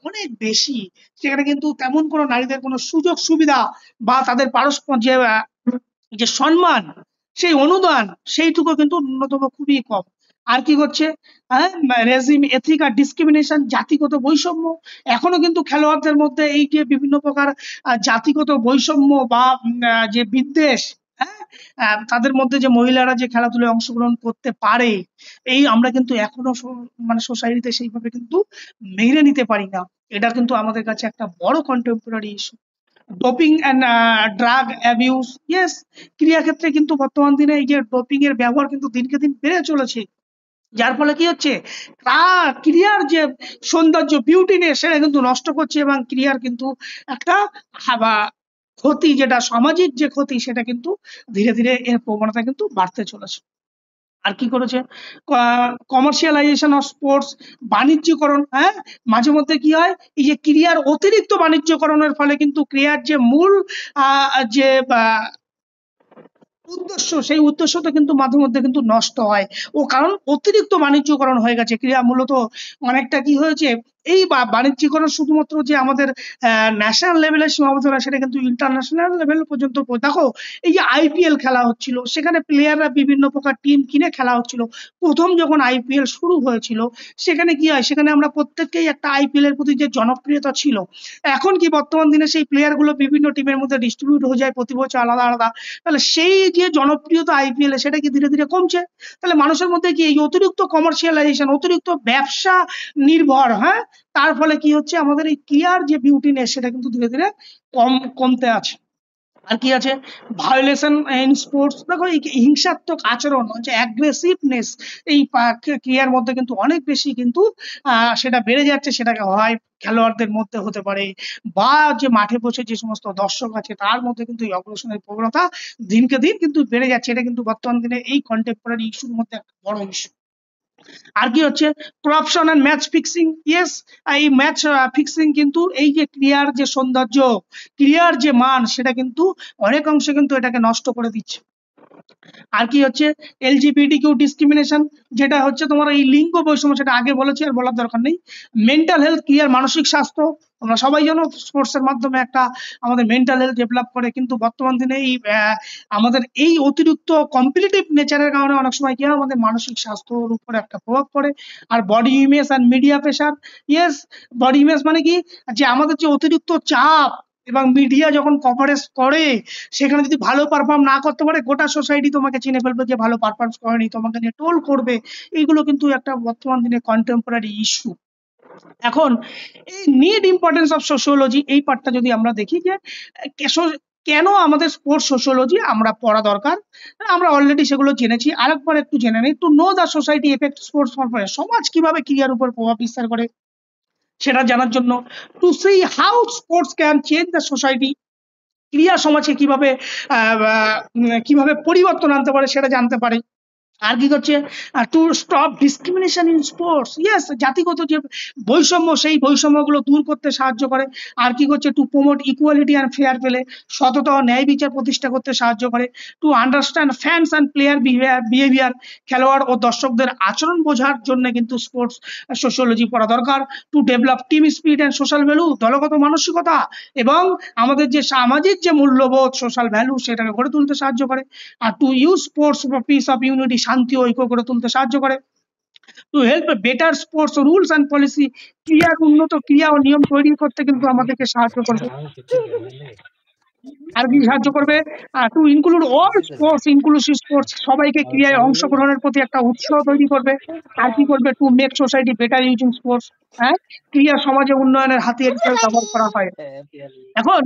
অনেক বেশি। সেখানে কিন্তু তেমন কোনো নারীদের কোনো সুযোগ সুবিধা বা তাদের পারস্পর যে যে সম্মান, সেই অনুদান, সেইটুকু কিন্তু ন্যূনতম খুবই কম। আর কি করছে, হ্যাঁ, রেজিম, এথিক আর ডিসক্রিমিনেশন, জাতিগত বৈষম্য। এখনো কিন্তু খেলোয়াড়দের মধ্যে এই যে বিভিন্ন প্রকার জাতিগত বৈষম্য বা যে বিদ্বেষ, হ্যাঁ, তাদের মধ্যে যে মহিলারা যে খেলাধুলায় অংশগ্রহণ করতে পারে, এই আমরা কিন্তু এখনো মানে সোসাইটিতে সেইভাবে কিন্তু মেনে নিতে পারি না। এটা কিন্তু আমাদের কাছে একটা বড় contemporary issue. Doping and drug abuse, yes, ক্রীড়াক্ষেত্রে কিন্তু বর্তমান দিনে এই যে ডোপিং এর ব্যবহার কিন্তু দিনকে দিন বেড়ে চলেছে। যার ফলে কি হচ্ছে, ক্রিয়ার যে সৌন্দর্য, বিউটিনেস, সেটা কিন্তু নষ্ট করছে, এবং ক্রিয়ার কিন্তু একটা বা ক্ষতি, যেটা সামাজিক যে ক্ষতি, সেটা কিন্তু ধীরে ধীরে এর প্রবণতা কিন্তু বাড়তে চলেছে। আর কি করেছে, কমার্শিয়ালাইজেশন অফ স্পোর্টস, বাণিজ্যিকরণ, হ্যাঁ, মাঝে মধ্যে কি হয়, এই যে ক্রিয়ার অতিরিক্ত বাণিজ্যকরণের ফলে কিন্তু ক্রিয়ার যে মূল যে উদ্দেশ্য, সেই উদ্দেশ্যটা কিন্তু মাঝে মধ্যে কিন্তু নষ্ট হয়। ও কারণ অতিরিক্ত বাণিজ্যকরণ হয়ে গেছে ক্রীড়া, মূলত অনেকটা কি হয়েছে, এই বাণিজ্যিকরণ শুধুমাত্র যে আমাদের ন্যাশনাল লেভেলে সীমাবদ্ধ না, সেটা কিন্তু ইন্টারন্যাশনাল লেভেল পর্যন্ত দেখো। এই যে আইপিএল খেলা হচ্ছিল, সেখানে প্লেয়াররা বিভিন্ন প্রকার টিম কিনে খেলা হচ্ছিল। প্রথম যখন আইপিএল শুরু হয়েছিল, সেখানে কি হয়, সেখানে আমরা প্রত্যেককেই একটা আইপিএল এর প্রতি যে জনপ্রিয়তা ছিল, এখন কি বর্তমান দিনে সেই প্লেয়ার গুলো বিভিন্ন টিমের মধ্যে ডিস্ট্রিবিউট হয়ে যায় প্রতি বছর আলাদা আলাদা। তাহলে সেই যে জনপ্রিয়তা আইপিএল এ, সেটা কি ধীরে ধীরে কমছে। তাহলে মানুষের মধ্যে কি এই অতিরিক্ত কমার্শিয়ালাইজেশন, অতিরিক্ত ব্যবসা নির্ভর, হ্যাঁ, তার ফলে কি হচ্ছে, আমাদের এই ক্লিয়ার যে বিউটিনেস, সেটা কিন্তু ধীরে ধীরে কমতে আছে। আর কি আছে, ভায়োলেশন ইন স্পোর্টস, দেখো এই হিংসাত্মক আচরণ, যে অ্যাগ্রেসিভনেস, এই ক্রিয়ার মধ্যে কিন্তু অনেক বেশি কিন্তু সেটা বেড়ে যাচ্ছে। সেটাকে হয় খেলোয়াড়দের মধ্যে হতে পারে, বা যে মাঠে বসে যে সমস্ত দর্শক আছে তার মধ্যে কিন্তু এই অগ্রসনের প্রবণতা দিনকে দিন কিন্তু বেড়ে যাচ্ছে। এটা কিন্তু বর্তমান দিনে এই কন্টেম্পোরারি ইস্যুর মধ্যে একটা বড় ইস্যু। আর কি হচ্ছে, corruption and match fixing, yes, এই ম্যাচ ফিক্সিং কিন্তু এই যে ক্রিয়ার যে সৌন্দর্য, ক্রিয়ার যে মান, সেটা কিন্তু অনেক অংশে কিন্তু এটাকে নষ্ট করে দিচ্ছে। আর কি হচ্ছে, এলজিবিটিকিউ ডিসক্রিমিনেশন, যেটা হচ্ছে তোমার এই লিঙ্গ বৈষম্য, সেটা আগে বলেছি, আর বলার দরকার নেই। মেন্টাল হেলথ, ক্রিয়ার মানসিক স্বাস্থ্য, আমরা সবাই জানো স্পোর্টস এর মাধ্যমে একটা আমাদের মেন্টাল হেলথ ডেভেলপ করে, কিন্তু বর্তমান দিনে এই আমাদের এই অতিরিক্ত কম্পিটিটিভ নেচারের কারণে অনেক সময় কি হয়, আমাদের মানসিক স্বাস্থ্যের উপরে একটা প্রভাব পড়ে। আর body image and media pressure, yes, body image মানে কি, যে আমাদের যে অতিরিক্ত চাপ, এবং মিডিয়া যখন কভারেজ করে, সেখানে যদি ভালো পারফর্ম না করতে পারে, গোটা সোসাইটি তোমাকে চিনে ফেলবে যে ভালো পারফর্ম করেনি, তোমাকে নিয়ে টোল করবে। এইগুলো কিন্তু একটা বর্তমান দিনে কন্টেম্পোরারি ইস্যু। এখন এই নিড ইম্পর্টেন্স অফ সোশিওলজি, এই পার্টটা যদি আমরা দেখি, যে কেন আমাদের স্পোর্টস সোশিওলজি আমরা পড়া দরকার, আমরা অলরেডি সেগুলো জেনেছি। আরেকবার একটু জেনে নিই, to know the society effect sports, সমাজ কিভাবে ক্রিয়ার উপর প্রভাব বিস্তার করে সেটা জানার জন্য। To see how sports can change the society, ক্রিয়া সমাজে কিভাবে কিভাবে পরিবর্তন আনতে পারে সেটা জানতে পারে। আর কি করছে, to stop discrimination in sports, yes, জাতিগত যে বৈষম্য, সেই বৈষম্যগুলো দূর করতে সাহায্য করে। আর কি করছে, to promote equality and fair play, সততা ও ন্যায় বিচার প্রতিষ্ঠা করতে সাহায্য করে। To understand fans and player behaviour, খেলোয়াড় ও দর্শকদের আচরণ বোঝার জন্য কিন্তু স্পোর্টস সোশিওলজি পড়া দরকার। To develop team spirit and social value, দলগত মানসিকতা এবং আমাদের যে সামাজিক যে মূল্যবোধ, সোশ্যাল ভ্যালু, সেটাকে গড়ে তুলতে সাহায্য করে। আর to use sports for peace of unity, শান্তি ও ঐক্য গড়ে তুলতে সাহায্য করে। To help better sports rules and policy, ক্রিয়ার উন্নত ক্রিয়া ও নিয়ম তৈরি করতে কিন্তু আমাদেরকে সাহায্য করবে। আর কি সাহায্য করবে, two include all sports, inclusive sports, সবাইকে ক্রিয়ায় অংশগ্রহণের প্রতি একটা উৎসাহ তৈরি করবে। আর কি করবে, to make society better using sports, হ্যাঁ, ক্রিয়া সমাজে উন্নয়নের হাতিয়ার হিসেবে ব্যবহার করা হয়। এখন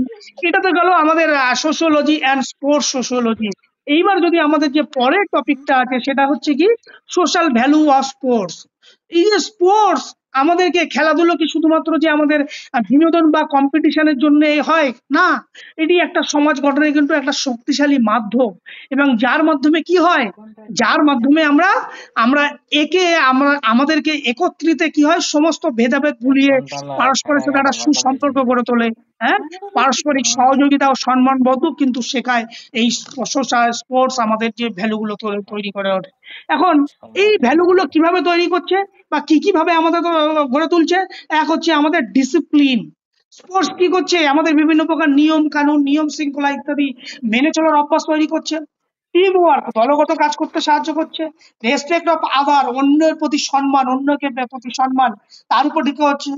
এটা তো গেল আমাদের সোশিওলজি অ্যান্ড স্পোর্টস সোশিওলজি। এইবার যদি আমাদের যে পরের টপিকটা আছে, সেটা হচ্ছে কি, সোশ্যাল ভ্যালু অফ স্পোর্টস। এই যে স্পোর্টস, আমাদেরকে খেলাধুলো কি শুধুমাত্র যে আমাদের বিনোদন বা কম্পিটিশনের জন্য হয় না, এটি একটা সমাজ গঠনের কিন্তু একটা শক্তিশালী মাধ্যম। এবং যার মাধ্যমে কি হয়, যার মাধ্যমে আমরা আমরা একে আমরা আমাদেরকে একত্রিত কি হয়, সমস্ত ভেদাভেদ ভুলিয়ে পারস্পরের সাথে একটা সুসম্পর্ক গড়ে তোলে, হ্যাঁ, পারস্পরিক সহযোগিতা ও সম্মানবোধ কিন্তু শেখায়। এই সোশ্যাল স্পোর্টস আমাদের যে ভ্যালুগুলো তৈরি করে ওঠে। এখন এই ভ্যালুগুলো কিভাবে তৈরি করছে বা কি ভাবে আমাদের গড়ে তুলছে? এক হচ্ছে আমাদের ডিসিপ্লিন। স্পোর্টস কি করছে? আমাদের বিভিন্ন প্রকার নিয়ম কানুন, নিয়ম শৃঙ্খলা ইত্যাদি মেনে চলার অভ্যাস তৈরি করছে। টিম ওয়ার্ক, দলগত কাজ করতে সাহায্য করছে। রেসপেক্ট অফ আদার, অন্যের প্রতি সম্মান, অন্যকে প্রতি সম্মান, তার উপর দিকে হচ্ছে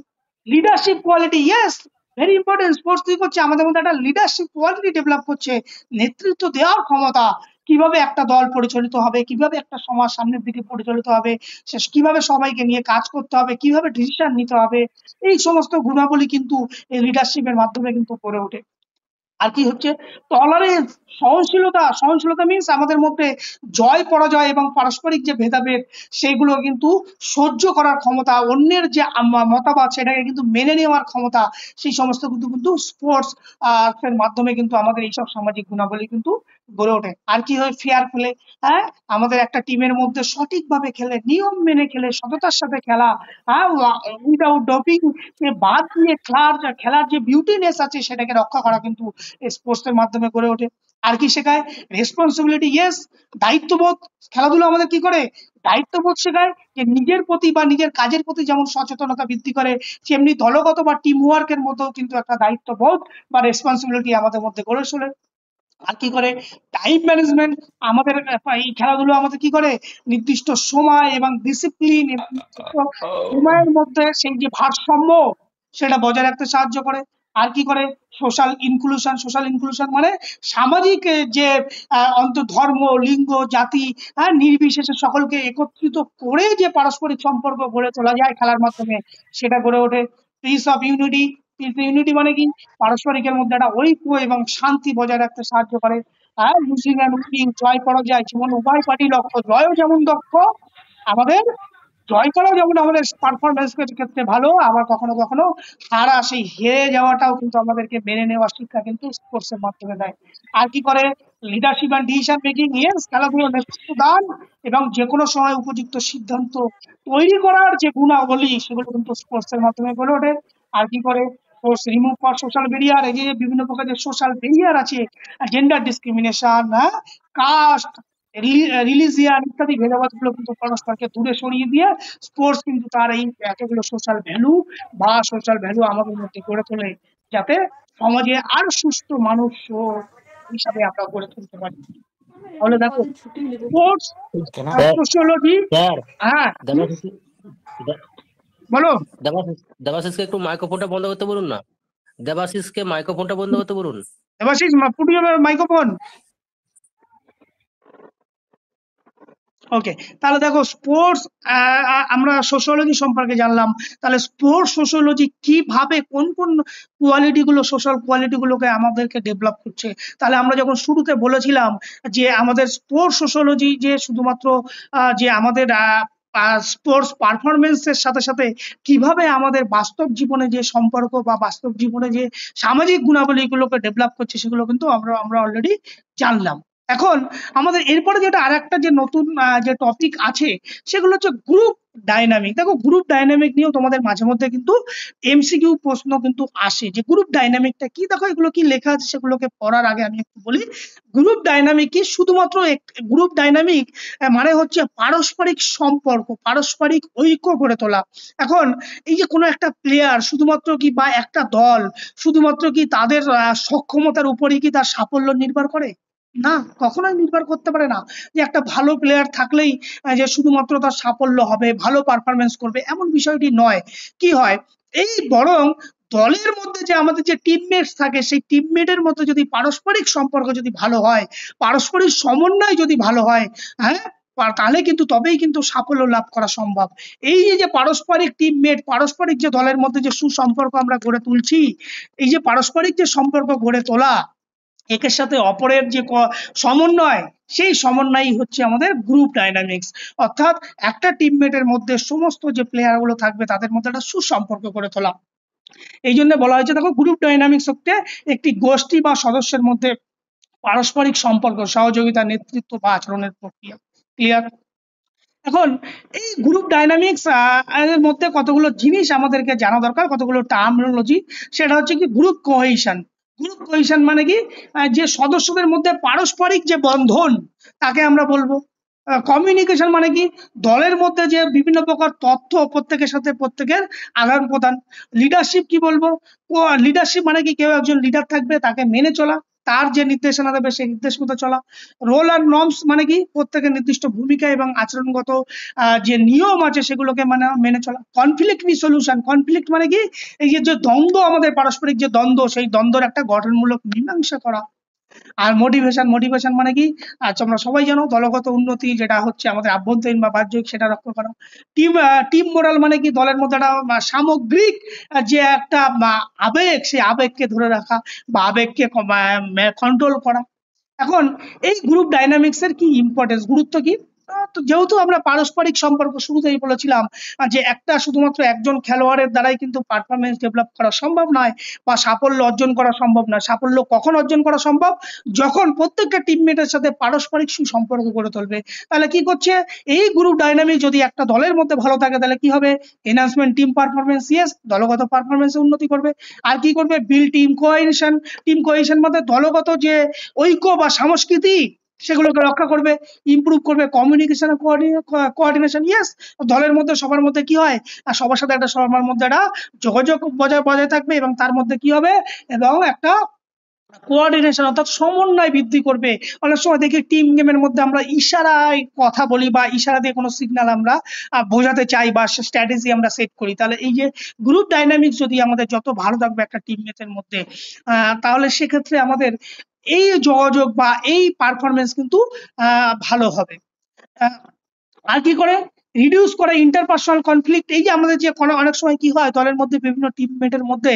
leadership quality. Yes, very important. Sports কি করছে? আমাদের মধ্যে একটা লিডারশিপ কোয়ালিটি ডেভেলপ করছে, নেতৃত্ব দেওয়ার ক্ষমতা। কিভাবে একটা দল পরিচালিত হবে, কিভাবে একটা সমাজ সামনের দিকে পরিচালিত হবে, কিভাবে সবাইকে নিয়ে কাজ করতে হবে, কিভাবে ডিসিশন নিতে হবে, এই সমস্ত গুণাবলী কিন্তু এই লিডারশিপের মাধ্যমে কিন্তু গড়ে ওঠে। আর কি হচ্ছে? টলারেন্স, সহনশীলতা। সহনশীলতা মিন্স আমাদের মধ্যে জয় পরাজয় এবং পারস্পরিক যে ভেদাভেদ সেগুলো কিন্তু সহ্য করার ক্ষমতা, অন্যের যে মতামত সেটাকে কিন্তু মেনে নেওয়ার ক্ষমতা, সেই সমস্ত কিন্তু কিন্তু স্পোর্টস এর মাধ্যমে কিন্তু আমাদের এইসব সামাজিক গুণাবলী কিন্তু গড়ে ওঠে। আর কি হয়? Fair play. হ্যাঁ, আমাদের একটা টিমের মধ্যে সঠিকভাবে খেলে, নিয়ম মেনে খেলে, সততার সাথে খেলা, হ্যাঁ, উইদাউট ডপিং বাদ দিয়ে খেলার যে বিউটিনেস আছে সেটাকে রক্ষা করা কিন্তু স্পোর্টস এর মাধ্যমে গড়ে ওঠে। আর কি শেখায়? রেসপন্সিবিলিটি। ইয়েস, দায়িত্ববোধ। খেলাধুলা আমাদের কি করে? দায়িত্ববোধ শেখায়, যে নিজের প্রতি বা নিজের কাজের প্রতি যেমন সচেতনতা বৃদ্ধি করে, তেমনি দলগত বা টিম ওয়ার্কের মধ্যেও কিন্তু একটা দায়িত্ববোধ বা রেসপন্সিবিলিটি আমাদের মধ্যে গড়ে তোলে। আর কি করে? Time management. আমাদের এই খেলাধুলো আমাদের কি করে? নির্দিষ্ট সময় এবং ডিসিপ্লিন এবং নির্দিষ্ট সময়ের মধ্যে সেই যে ভারসাম্য সেটা বজায় রাখতে সাহায্য করে। আর কি করে? Social inclusion. সোশ্যাল ইনক্লুশন মানে সামাজিক যে ধর্ম, লিঙ্গ, জাতি, হ্যাঁ, নির্বিশেষে সকলকে একত্রিত করে যে পারস্পরিক সম্পর্ক গড়ে তোলা যায় খেলার মাধ্যমে, সেটা গড়ে ওঠে। Piece of unity. Piece unity মানে কি? পারস্পরিকের মধ্যে একটা ঐক্য এবং শান্তি বজায় রাখতে সাহায্য করে। আর লুজিং অ্যান্ড উইনিং, জয় পরাজয় যেমন উভয় পার্টি লক্ষ্য, জয়ও যেমন দক্ষ আমাদের, জয় করাও যেমন আমাদের পারফরমেন্স ক্ষেত্রে ভালো, আবার কখনো কখনো হারা, সেই হেরে যাওয়াটাও কিন্তু আমাদেরকে মেনে নেওয়ার শিক্ষা কিন্তু স্পোর্টস এর মাধ্যমে দেয়। আর কি করে? Leadership and decision making. Yes, খেলাধুলো নেতৃত্ব দান এবং যে কোনো সময় উপযুক্ত সিদ্ধান্ত তৈরি করার যে গুণাবলী সেগুলো কিন্তু স্পোর্টস এর মাধ্যমে গড়ে ওঠে। আর কি করে? Sports remove for social barrier. এই যে বিভিন্ন প্রকার যে সোশ্যাল ব্যারিয়ার আছে, জেন্ডার ডিসক্রিমিনেশন, হ্যাঁ, কাস্ট, রিলিজিয়ান ইত্যাদি ভেদাভেদ গুলো কিন্তু পরস্পরকে দূরে সরিয়ে দিয়ে স্পোর্টস কিন্তু তার এই এতগুলো সোশ্যাল ভ্যালু আমাদের মধ্যে গড়ে তোলে, যাতে সমাজে আরো সুস্থ মানুষ হিসাবে আমরা গড়ে তুলতে পারি। তাহলে দেখো, স্পোর্টস স্যার সোশিওলজি। স্যার হ্যাঁ, দেবাশিস বলো। দেবাশিসকে একটু মাইক্রোফোনটা বন্ধ করতে বলুন না। দেবাশিসকে মাইক্রোফোনটা বন্ধ করতে বলুন। Debashish, put your microphone. Okay, তাহলে দেখো স্পোর্টস, আমরা সোশিওলজি সম্পর্কে জানলাম। তাহলে স্পোর্টস সোশিওলজি কিভাবে কোন কোন কোয়ালিটি গুলো, সোশ্যাল কোয়ালিটি গুলোকে আমাদেরকে ডেভেলপ করছে। তাহলে আমরা যখন শুরুতে বলেছিলাম যে আমাদের স্পোর্টস সোশিওলজি যে শুধুমাত্র যে আমাদের স্পোর্টস পারফরমেন্সের সাথে সাথে কিভাবে আমাদের বাস্তব জীবনে যে সম্পর্ক বা বাস্তব জীবনে যে সামাজিক গুণাবলী গুলোকে ডেভেলপ করছে সেগুলো কিন্তু আমরা অলরেডি জানলাম। এখন আমাদের এরপরে যেটা আরেকটা যে নতুন যে টপিক আছে সেগুলো হচ্ছে গ্রুপ ডাইনামিক। দেখো, গ্রুপ ডাইনামিক নিয়েও তোমাদের মাঝে মধ্যে কিন্তু এমসিকিউ প্রশ্ন কিন্তু আসে, যে গ্রুপ ডাইনামিকটা কি। দেখো, এগুলো কি লেখা আছে সেগুলোকে পড়ার আগে আমি একটু বলি। গ্রুপ ডাইনামিক কি? শুধুমাত্র গ্রুপ ডাইনামিক মানে হচ্ছে পারস্পরিক সম্পর্ক, পারস্পরিক ঐক্য গড়ে তোলা। এখন এই যে কোনো একটা প্লেয়ার শুধুমাত্র কি, বা একটা দল শুধুমাত্র কি তাদের সক্ষমতার উপরই কি তার সাফল্য নির্ভর করে? না, কখনোই নির্ভর করতে পারে না। যে একটা ভালো প্লেয়ার থাকলেই যে শুধুমাত্র তার সাফল্য হবে, ভালো পারফরমেন্স করবে, এমন বিষয়টি নয়। কি হয়? এই বরং দলের মধ্যে যে আমাদের যে টিমমেটস থাকে সেই টিমমেটের মধ্যে যদি পারস্পরিক সম্পর্ক যদি ভালো হয়, পারস্পরিক সমন্বয় যদি ভালো হয়, হ্যাঁ, তাহলে কিন্তু তবেই কিন্তু সাফল্য লাভ করা সম্ভব। এই যে পারস্পরিক টিমমেট, পারস্পরিক যে দলের মধ্যে যে সুসম্পর্ক আমরা গড়ে তুলছি, এই যে পারস্পরিক যে সম্পর্ক গড়ে তোলা, একের সাথে অপরের যে সমন্বয়, সেই সমন্বয়ই হচ্ছে আমাদের গ্রুপ ডাইনামিক্স। অর্থাৎ একটা টিমমেটের মধ্যে সমস্ত যে প্লেয়ার গুলো থাকবে তাদের মধ্যে একটা সুসম্পর্ক গড়ে তোলা। এই জন্য বলা হয়েছে, দেখো, গ্রুপ ডাইনামিক্স হচ্ছে একটি গোষ্ঠী বা সদস্যের মধ্যে পারস্পরিক সম্পর্ক, সহযোগিতা, নেতৃত্ব বা আচরণের প্রক্রিয়া। ক্লিয়ার? এখন এই গ্রুপ ডাইনামিক্স এর মধ্যে কতগুলো জিনিস আমাদেরকে জানা দরকার, কতগুলো টার্মিনোলজি। সেটা হচ্ছে কি? Group cohesion. গ্রুপ কোহেশন মানে কি? যে সদস্যদের মধ্যে পারস্পরিক যে বন্ধন তাকে আমরা বলবো কমিউনিকেশন মানে কি, দলের মধ্যে যে বিভিন্ন প্রকার তথ্য প্রত্যেকের সাথে প্রত্যেকের আদান প্রদান। লিডারশিপ কি বলবো, লিডারশিপ মানে কি, কেউ একজন লিডার থাকবে, তাকে মেনে চলা, তার যে নির্দেশনা দেবে সেই নির্দেশ মতো চলা। রোল আর নর্মস মানে কি, প্রত্যেকের নির্দিষ্ট ভূমিকা এবং আচরণগত যে নিয়ম আছে সেগুলোকে মানে মেনে চলা। কনফ্লিক্ট রিসলিউশন, কনফ্লিক্ট মানে কি, এই যে দ্বন্দ্ব, আমাদের পারস্পরিক যে দ্বন্দ্ব, সেই দ্বন্দ্বের একটা গঠনমূলক মীমাংসা করা। আর মোটিভেশন, মোটিভেশন মানে কি, আচ্ছা আমরা সবাই জানো, দলগত উন্নতি যেটা হচ্ছে আমাদের আভ্যন্তরীণ বা বাহ্যিক, সেটা রক্ষা করা। টিম টিম মোরাল মানে কি, দলের মধ্যে একটা সামগ্রিক যে একটা আবেগ, সেই আবেগকে ধরে রাখা বা আবেগকে কন্ট্রোল করা। এখন এই গ্রুপ ডাইনামিক্স এর কি ইম্পর্টেন্স, গুরুত্ব কি? তো যেহেতু আমরা পারস্পরিক সম্পর্ক শুরুতেই বলেছিলাম যে একটা শুধুমাত্র একজন খেলোয়াড়ের দ্বারাই কিন্তু পারফরমেন্স ডেভেলপ করা সম্ভব নয় বা সাফল্য অর্জন করা সম্ভব নয়। সাফল্য কখন অর্জন করা সম্ভব? যখন প্রত্যেকটা টিমমেটের সাথে পারস্পরিক সুসম্পর্ক গড়ে তুলবে। তাহলে কি করছে, এই গ্রুপ ডাইনামিক যদি একটা দলের মধ্যে ভালো থাকে, তাহলে কি হবে, এনহান্সমেন্ট টিম পারফরমেন্স, ইয়েস, দলগত পারফরমেন্সে উন্নতি করবে। আর কি করবে, build team cohesion. Team cohesion মানে দলগত যে ঐক্য বা সংস্কৃতি, সেগুলোকে রক্ষা করবে, ইমপ্রুভ করবে কমিউনিকেশন কোঅর্ডিনেশন, ইয়েস, দলের মধ্যে সবার মধ্যে কি হয়, আর সবার সাথে একটা, সবার মধ্যে একটা যোগাযোগ বজায় থাকবে, এবং তার মধ্যে কি হবে, এবং একটা কোঅর্ডিনেশন অর্থাৎ সমন্বয় বৃদ্ধি করবে। অনেক সময় দেখি টিম গেমের মধ্যে আমরা ইশারায় কথা বলি বা ইশারা দিয়ে কোনো সিগন্যাল আমরা বোঝাতে চাই বা স্ট্র্যাটেজি আমরা সেট করি। তাহলে এই যে গ্রুপ ডাইনামিক্স যদি আমাদের যত ভালো থাকবে একটা টিমমেটের মধ্যে, তাহলে সেক্ষেত্রে আমাদের এই যোগাযোগ বা এই পারফরমেন্স কিন্তু ভালো হবে। আহ, আর কি করে, রিডিউস করে ইন্টারপার্সোনাল কনফ্লিক্ট। এই যে আমাদের যে অনেক সময় কি হয়, দলের মধ্যে বিভিন্ন টিমমেটের মধ্যে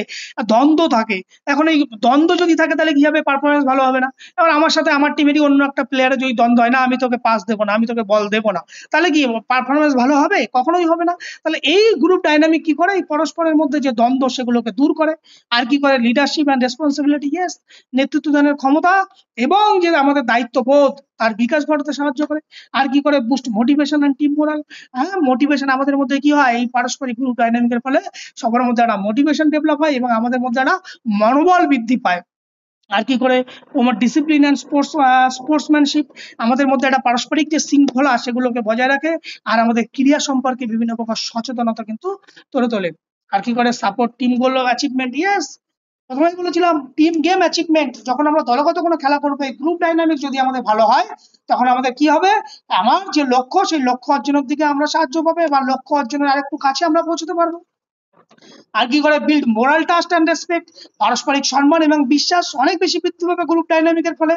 দ্বন্দ্ব থাকে। এখন এই দ্বন্দ্ব যদি থাকে, তাহলে কি হবে, পারফরমেন্স ভালো হবে না। এবার আমার সাথে আমার টিমেরই অন্য একটা প্লেয়ারের যদি দ্বন্দ্ব হয়, না আমি তোকে পাস দেবো না, আমি তোকে বল দেবো না, তাহলে কি পারফরমেন্স ভালো হবে? কখনোই হবে না। তাহলে এই গ্রুপ ডাইনামিক কি করে, এই পরস্পরের মধ্যে যে দ্বন্দ্ব সেগুলোকে দূর করে। আর কি করে, লিডারশিপ অ্যান্ড রেসপন্সিবিলিটি, ইয়েস, নেতৃত্ব দানের ক্ষমতা এবং যে আমাদের দায়িত্ববোধ, তার বিকাশ ঘটাতে সাহায্য করে। আর কি করে, boost motivation and team moral. হ্যাঁ, মোটিভেশন আমাদের মধ্যে কি হয়, এই পারস্পরিক গ্রুপ ডাইনামিকের ফলে সবার মধ্যে একটা মোটিভেশন ডেভেলপ হয় এবং আমাদের মধ্যে একটা মনোবল বৃদ্ধি পায়। আর কি করে, তোমার ডিসিপ্লিন অ্যান্ড স্পোর্টসম্যানশিপ, আমাদের মধ্যে একটা পারস্পরিক যে শৃঙ্খলা সেগুলোকে বজায় রাখে, আর আমাদের ক্রিয়া সম্পর্কে বিভিন্ন প্রকার সচেতনতা কিন্তু গড়ে তোলে। আর কি করে, সাপোর্ট টিম গোল অ্যাচিভমেন্ট, ইয়েস, প্রথমেই বলেছিলাম টিম গেম অ্যাচিভমেন্ট। যখন আমরা দলগত কোনো খেলা করবো, এই গ্রুপ ডাইনামিক যদি আমাদের ভালো হয়, তখন আমাদের কি হবে, আমার যে লক্ষ্য, সেই লক্ষ্য অর্জনের দিকে আমরা সাহায্য পাবে বা লক্ষ্য অর্জনের আরেকটু কাছে আমরা পৌঁছতে পারবো। আর কি করে, build moral trust and respect, পারস্পরিক সম্মান এবং বিশ্বাস অনেক বেশি বৃদ্ধি পাবে গ্রুপ ডাইনামিকের ফলে।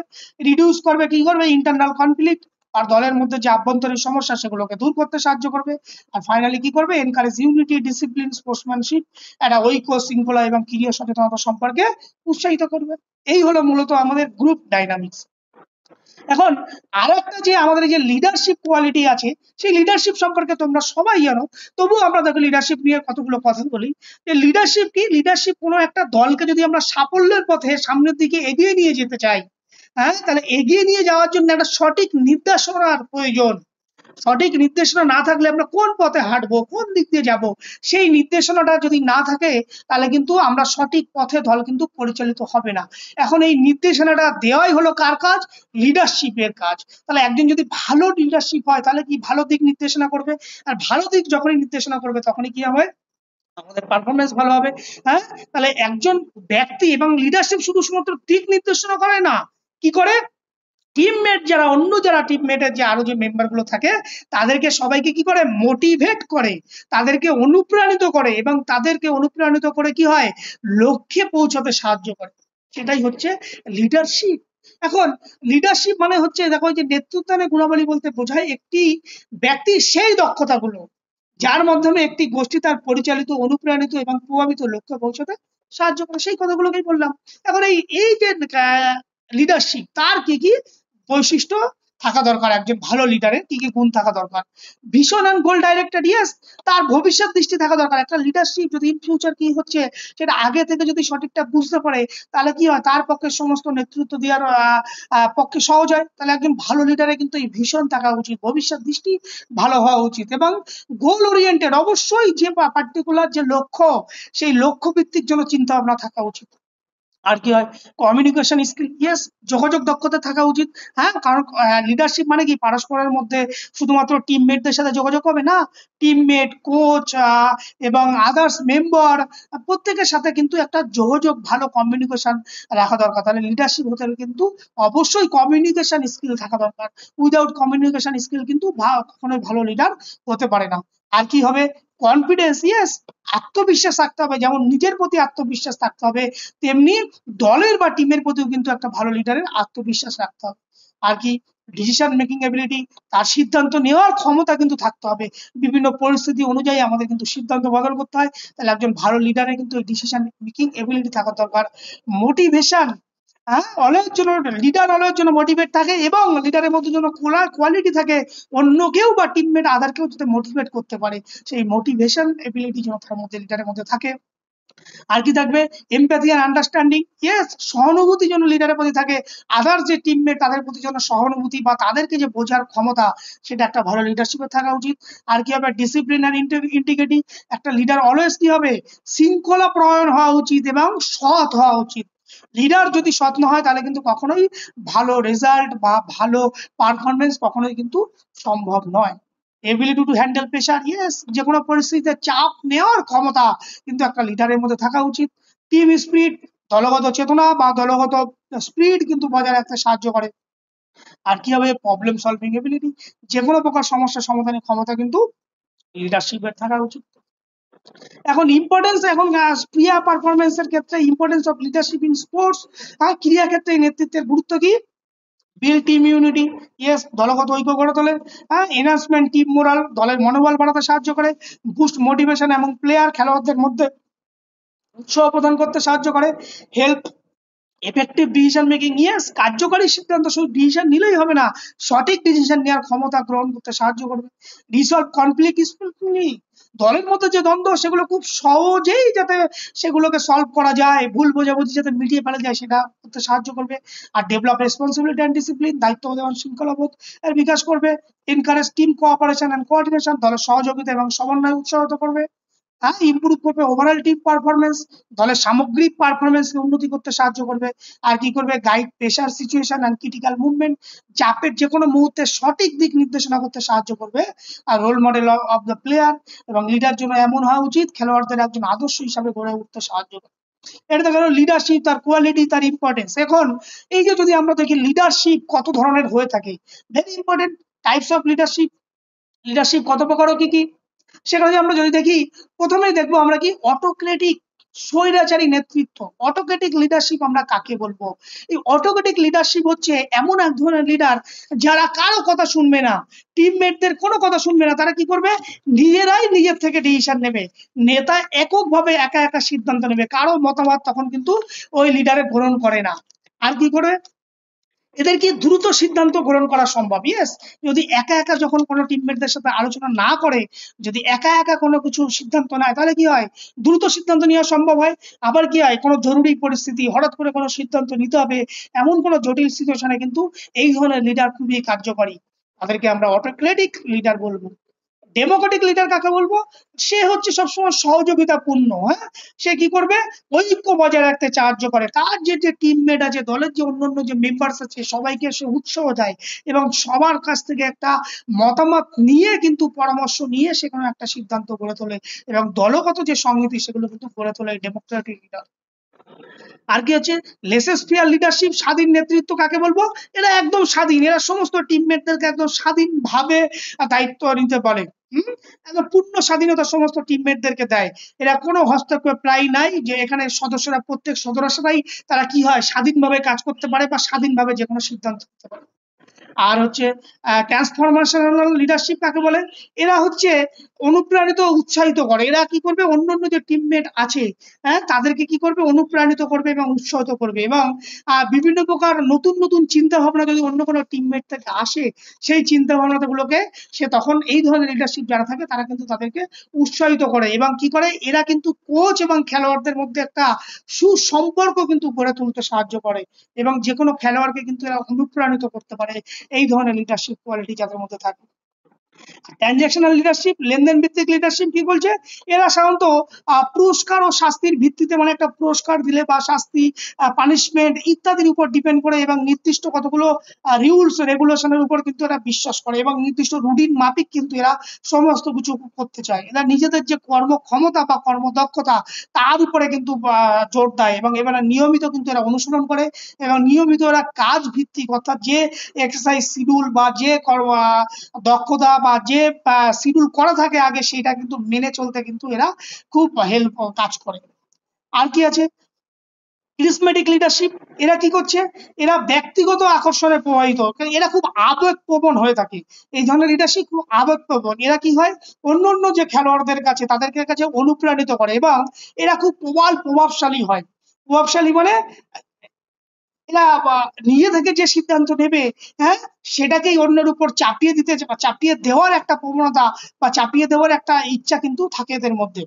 রিডিউস করবে, কি করবে, ইন্টারনাল কনফ্লিক্ট, আর দলের মধ্যে যে আভ্যন্তরীণ সমস্যা সেগুলোকে দূর করতে সাহায্য করবে। আর ফাইনালি কি করবে, এনকারেজ ইউনিটি, ডিসিপ্লিন, স্পোর্টসম্যানশিপ, একটা ঐক্য, শৃঙ্খলা এবং ক্রিয়া সচেতনতা সম্পর্কে উৎসাহিত করবে। এই হলো মূলত আমাদের গ্রুপ ডাইনামিক্স। এখন আর একটা যে আমাদের যে লিডারশিপ কোয়ালিটি আছে, সেই লিডারশিপ সম্পর্কে তোমরা সবাই জানো, তবুও আমরা দেখো লিডারশিপ নিয়ে কতগুলো কথা বলি। যে লিডারশিপ কি, লিডারশিপ কোনো একটা দলকে যদি আমরা সাফল্যের পথে সামনের দিকে এগিয়ে নিয়ে যেতে চাই, হ্যাঁ, তাহলে এগিয়ে নিয়ে যাওয়ার জন্য একটা সঠিক নির্দেশনার প্রয়োজন। সঠিক নির্দেশনা না থাকলে আমরা কোন পথে হাঁটবো, কোন দিক দিয়ে যাব, সেই নির্দেশনাটা যদি না থাকে, তাহলে কিন্তু আমরা সঠিক পথে দল কিন্তু পরিচালিত হবে না। এখন এই নির্দেশনাটা দেওয়াই হলো কার কাজ, লিডারশিপের কাজ। তাহলে একজন যদি ভালো লিডারশিপ হয়, তাহলে কি ভালো দিক নির্দেশনা করবে, আর ভালো দিক যখনই নির্দেশনা করবে তখনই কি হবে, আমাদের পারফরমেন্স ভালো হবে। হ্যাঁ, তাহলে একজন ব্যক্তি এবং লিডারশিপ শুধুমাত্র দিক নির্দেশনা করে না, কি করে, টিমমেট যারা, অন্য যারা টিমমেটের যে আরো যে মেম্বার গুলো থাকে, তাদেরকে সবাইকে কি করে, মোটিভেট করে, তাদেরকে অনুপ্রাণিত করে, এবং তাদেরকে অনুপ্রাণিত করে কি হয়, লক্ষ্যে পৌঁছাতে সাহায্য করে। সেটাই হচ্ছে লিডারশিপ। এখন লিডারশিপ মানে হচ্ছে, দেখো, যে নেতৃত্বের গুণাবলী বলতে বোঝায় একটি ব্যক্তির সেই দক্ষতাগুলো যার মাধ্যমে একটি গোষ্ঠী তার পরিচালিত, অনুপ্রাণিত এবং প্রভাবিত লক্ষ্যে পৌঁছাতে সাহায্য করে। সেই কথাগুলোকেই বললাম। এখন এই এই যে লিডারশিপ, তার কি কি বৈশিষ্ট্য থাকা দরকার, একজন ভালো লিডারের কি কি গুণ থাকা দরকার। Vision and goal directed, yes, তার ভবিষ্যৎ দৃষ্টি থাকা দরকার। একটা লিডারশিপ যদি ইন ফিউচার কি হচ্ছে সেটা আগে থেকে যদি সঠিকটা বুঝতে পারে, তাহলে কি হয়, তার পক্ষে সমস্ত নেতৃত্ব দেওয়ার পক্ষে সহজ হয়। তাহলে একজন ভালো লিডারের কিন্তু এই ভিশন থাকা উচিত, ভবিষ্যৎ দৃষ্টি ভালো হওয়া উচিত, এবং গোল ওরিয়েন্টেড, অবশ্যই যে পার্টিকুলার যে লক্ষ্য, সেই লক্ষ্য ভিত্তিক জন্য চিন্তা ভাবনা থাকা উচিত। আর কি হয়, কমিউনিকেশন স্কিল, ইয়েস, যোগাযোগ দক্ষতা থাকা উচিত। হ্যাঁ, কারণ লিডারশিপ মানে কি পারস্পরের মধ্যে শুধুমাত্র টিমমেটদের সাথে যোগাযোগ হবে না, টিমমেট, কোচ এবং আদার্স মেম্বার প্রত্যেকের সাথে কিন্তু একটা যোগাযোগ, ভালো কমিউনিকেশন রাখা দরকার। তাহলে লিডারশিপ হতে হলে কিন্তু অবশ্যই কমিউনিকেশন স্কিল থাকা দরকার। উইদাউট কমিউনিকেশন স্কিল কিন্তু কখনোই ভালো লিডার হতে পারে না। আর কি হবে, কনফিডেন্স, ইয়েস, আত্মবিশ্বাস রাখতে হবে। যেমন নিজের প্রতি আত্মবিশ্বাস থাকতে হবে, তেমনি দলের বা টিমের প্রতিও কিন্তু একটা ভালো লিডারের আত্মবিশ্বাস রাখতে হবে। আর কি, ডিসিশন মেকিং এবিলিটি, তার সিদ্ধান্ত নেওয়ার ক্ষমতা কিন্তু থাকতে হবে। বিভিন্ন পরিস্থিতি অনুযায়ী আমাদের কিন্তু সিদ্ধান্ত বদল করতে হয়। তাহলে একজন ভালো লিডারের কিন্তু ডিসিশন মেকিং এবিলিটি থাকা দরকার। মোটিভেশন, হ্যাঁ, অলয়ের জন্য লিডার অলয়ের জন্য মোটিভেট থাকে, এবং লিডারের মধ্যে যেন কোয়ালিটি থাকে, অন্য কেউ বা টিমমেট আদারকেও যাতে মোটিভেট করতে পারে, সেই মোটিভেশন এবিলিটি যেন তার মধ্যে, লিডারের মধ্যে থাকে। আর কি থাকবে, এমপ্যাথি আর আন্ডারস্ট্যান্ডিং, ইয়েস, সহানুভূতি যেন লিডারের প্রতি থাকে, আদার যে টিমমেট তাদের প্রতি যেন সহানুভূতি বা তাদেরকে যে বোঝার ক্ষমতা, সেটা একটা ভালো লিডারশিপে থাকা উচিত। আর কি হবে, ডিসিপ্লিন আর ইন্টিগ্রিটি, একটা লিডার অলওয়েজ কি হবে, শৃঙ্খলা প্রয়ণ হওয়া উচিত এবং সৎ হওয়া উচিত। লিডার যদি সৎ না হয় তাহলে কিন্তু কখনোই ভালো রেজাল্ট বা ভালো পারফরমেন্স কখনোই কিন্তু সম্ভব নয়। Ability to handle pressure, yes, যে কোনো পরিস্থিতিতে চাপ নেওয়ার ক্ষমতা কিন্তু একটা লিডারের মধ্যে থাকা উচিত। টিম স্পিরিট, দলগত চেতনা বা দলগত স্পিরিট কিন্তু বজায় রাখতে সাহায্য করে। আর কি হবে, প্রবলেম সলভিং এবিলিটি, যে কোনো প্রকার সমস্যা সমাধানের ক্ষমতা কিন্তু লিডারশিপের থাকা উচিত। এখন ইম্পর্টেন্স, এখন ক্রিয়া পারফরমেন্সের ক্ষেত্রে importance of leadership in sports, ক্রিয়া ক্ষেত্রে নেতৃত্বের গুরুত্ব কি, বিল টিম ইউনিটি, ইয়েস, দলগত ঐক্য গড়ে তোলে, এনহান্সমেন্ট টিম মোরাল, দলের মনোবল বাড়াতে সাহায্য করে, বুস্ট মোটিভেশন এবং প্লেয়ার খেলোয়াড়দের মধ্যে উৎসাহ প্রদান করতে সাহায্য করে, help effective decision making, yes, কার্যকরী সিদ্ধান্ত শুধু ডিসিশন নিলেই হবে না, সঠিক ডিসিশন নেওয়ার ক্ষমতা গ্রহণ করতে সাহায্য করবে। রিসলভ কনফ্লিক্ট স্কিলফুলি, দলের মধ্যে যে দ্বন্দ্ব সেগুলো খুব সহজেই যাতে সেগুলোকে সলভ করা যায়, ভুল বোঝাবুঝি যাতে মিটিয়ে ফেলা যায় সেটা করতে সাহায্য করবে। আর ডেভেলপ রেসপন্সিবিলিটি অ্যান্ড ডিসিপ্লিন, দায়িত্ববোধ এবং শৃঙ্খলাবোধ এর বিকাশ করবে। Encourage team cooperation and coordination, দলের সহযোগিতা এবং সমন্বয় উৎসাহিত করবে। হ্যাঁ, ইমপ্রুভ করবে ওভারঅল টিম পারফরমেন্স, দলের সামগ্রিক পারফরমেন্সকে উন্নতি করতে সাহায্য করবে। আর কি করবে, guide pressure situation and critical movement, চাপের যে কোনো মুহূর্তে সঠিক দিক নির্দেশনা করতে সাহায্য করবে। আর role model of the player, এবং লিডার জন্য এমন হওয়া উচিত খেলোয়াড়দের একজন আদর্শ হিসাবে গড়ে উঠতে সাহায্য করে। এটা তো গেল লিডারশিপ, তার কোয়ালিটি, তার ইম্পর্টেন্স। এখন এই যে যদি আমরা দেখি লিডারশিপ কত ধরনের হয়ে থাকে, very important, types of leadership, leadership কত প্রকার ও কি কি, সেটা যদি দেখি, প্রথমেই দেখবো আমরা কি, অটোক্রেটিক, স্বৈরাচারী নেতৃত্ব। অটোক্রেটিক লিডারশিপ আমরা কাকে বলবো, এই অটোক্রেটিক লিডারশিপ হচ্ছে এমন এক ধরনের লিডার যারা কারো কথা শুনবে না, টিমমেটদের কোনো কথা শুনবে না, তারা কি করবে, নিজেরাই নিজের থেকে ডিসিশন নেবে, নেতা এককভাবে একা একা সিদ্ধান্ত নেবে, কারো মতামত তখন কিন্তু ওই লিডারে গ্রহণ করে না। আর কি করে, এদের কি দ্রুত সিদ্ধান্ত গ্রহণ করা সম্ভব, ইয়েস, যদি একা একা যখন কোনো টিমমেটদের সাথে আলোচনা না করে, যদি একা একা কোনো কিছু সিদ্ধান্ত নেয়, তাহলে কি হয়, দ্রুত সিদ্ধান্ত নেওয়া সম্ভব হয়। আবার কি হয়, কোনো জরুরি পরিস্থিতি, হঠাৎ করে কোনো সিদ্ধান্ত নিতে হবে, এমন কোনো জটিল সিচুয়েশনে কিন্তু এই ধরনের লিডার খুবই কার্যকরী, তাদেরকে আমরা অটোক্রেটিক লিডার বলবো। ডেমোক্রেটিক লিডার কাকে বলবো, সে হচ্ছে সবসময় সহযোগিতাপূর্ণ, হ্যাঁ, সে কি করবে, ঐক্য বজায় রাখতে সাহায্য করে, তার যে টিমমেট আছে, দলের যে অন্যান্য যে মেম্বার্স আছে, সবাইকে সে উৎসাহ দেয়, এবং সবার কাছ থেকে একটা মতামত নিয়ে কিন্তু পরামর্শ নিয়ে সেখানে একটা সিদ্ধান্ত গড়ে তোলে, এবং দলগত যে সংহতি সেগুলো কিন্তু গড়ে তোলে ডেমোক্রেটিক লিডার। আর কি হচ্ছে, লেসেস্ফিয়ার লিডারশিপ, স্বাধীন নেতৃত্ব কাকে বলবো, এরা একদম স্বাধীন, এরা সমস্ত টিমমেটদেরকে একদম স্বাধীনভাবে দায়িত্ব নিতে পারে, একদম পূর্ণ স্বাধীনতা সমস্ত টিমমেটদেরকে দেয়, এরা কোনো হস্তক্ষেপ প্রায় নাই, যে এখানে সদস্যরা, প্রত্যেক সদস্যরাই তারা কি হয়, স্বাধীনভাবে কাজ করতে পারে বা স্বাধীনভাবে যে কোনো সিদ্ধান্ত নিতে পারে। আর হচ্ছে ট্রান্সফরমেশনাল লিডারশিপ কাকে বলে, এরা হচ্ছে অনুপ্রাণিত, উৎসাহিত করে, এরা কি করবে, অন্যান্য যে টিমমেট আছে, হ্যাঁ, তাদেরকে কি করবে, অনুপ্রাণিত করবে এবং উৎসাহিত করবে, এবং বিভিন্ন প্রকার নতুন নতুন চিন্তা ভাবনা যদি অন্য কোনো টিমমেট থেকে আসে, সেই চিন্তা ভাবনা গুলোকে সে তখন, এই ধরনের লিডারশিপ যারা থাকে তারা কিন্তু তাদেরকে উৎসাহিত করে, এবং কি করে, এরা কিন্তু কোচ এবং খেলোয়াড়দের মধ্যে একটা সুসম্পর্ক কিন্তু গড়ে তুলতে সাহায্য করে, এবং যে কোনো খেলোয়াড়কে কিন্তু এরা অনুপ্রাণিত করতে পারে, এই ধরনের লিডারশিপ কোয়ালিটি যাদের মধ্যে থাকে। ট্রানজ্যাকশনাল লিডারশিপ, লেনদেন ভিত্তিক লিডারশিপ কি বলছে, এরা সাধারণত পুরস্কার ও শাস্তির ভিত্তিতে, মানে একটা পুরস্কার দিলে বা শাস্তি, পানিশমেন্ট ইত্যাদির উপর ডিপেন্ড করে এবং নির্দিষ্ট কতগুলো রুলস রেগুলেশনের উপর কিন্তু এরা বিশ্বাস করে এবং নির্দিষ্ট রুটিন মাফিক কিন্তু এরা সমস্ত কিছু করতে চায়। এরা নিজেদের যে কর্মক্ষমতা বা কর্মদক্ষতা তার উপরে কিন্তু জোর দেয় এবং এবার নিয়মিত কিন্তু এরা অনুশীলন করে এবং নিয়মিত এরা কাজ ভিত্তিক, অর্থাৎ যে এক্সারসাইজ শিডিউল বা যে দক্ষতা বা যে শিডিউল করা থাকে আগে সেটা কিন্তু মেনে চলতে কিন্তু এরা খুব হেল্প কাজ করে। আর কি আছে, ক্রিসমেটিক লিডারশিপ, এরা কি করছে, এরা ব্যক্তিগত আকর্ষণে প্রভাবিত, এরা খুব আবেগপ্রবণ হয়ে থাকে। এই ধরনের লিডারশিপ খুব আবেগপ্রবণ। এরা কি হয়, অন্য অন্য যে খেলোয়াড়দের কাছে তাদেরকে কাছে অনুপ্রাণিত করে এবং এরা খুব প্রভাবশালী হয়। প্রভাবশালী মানে এরা নিজে থেকে যে সিদ্ধান্ত নেবে, হ্যাঁ, সেটাকেই অন্যের উপর চাপিয়ে দেওয়ার একটা প্রবণতা বা চাপিয়ে দেওয়ার একটা ইচ্ছা কিন্তু থাকে এদের মধ্যে।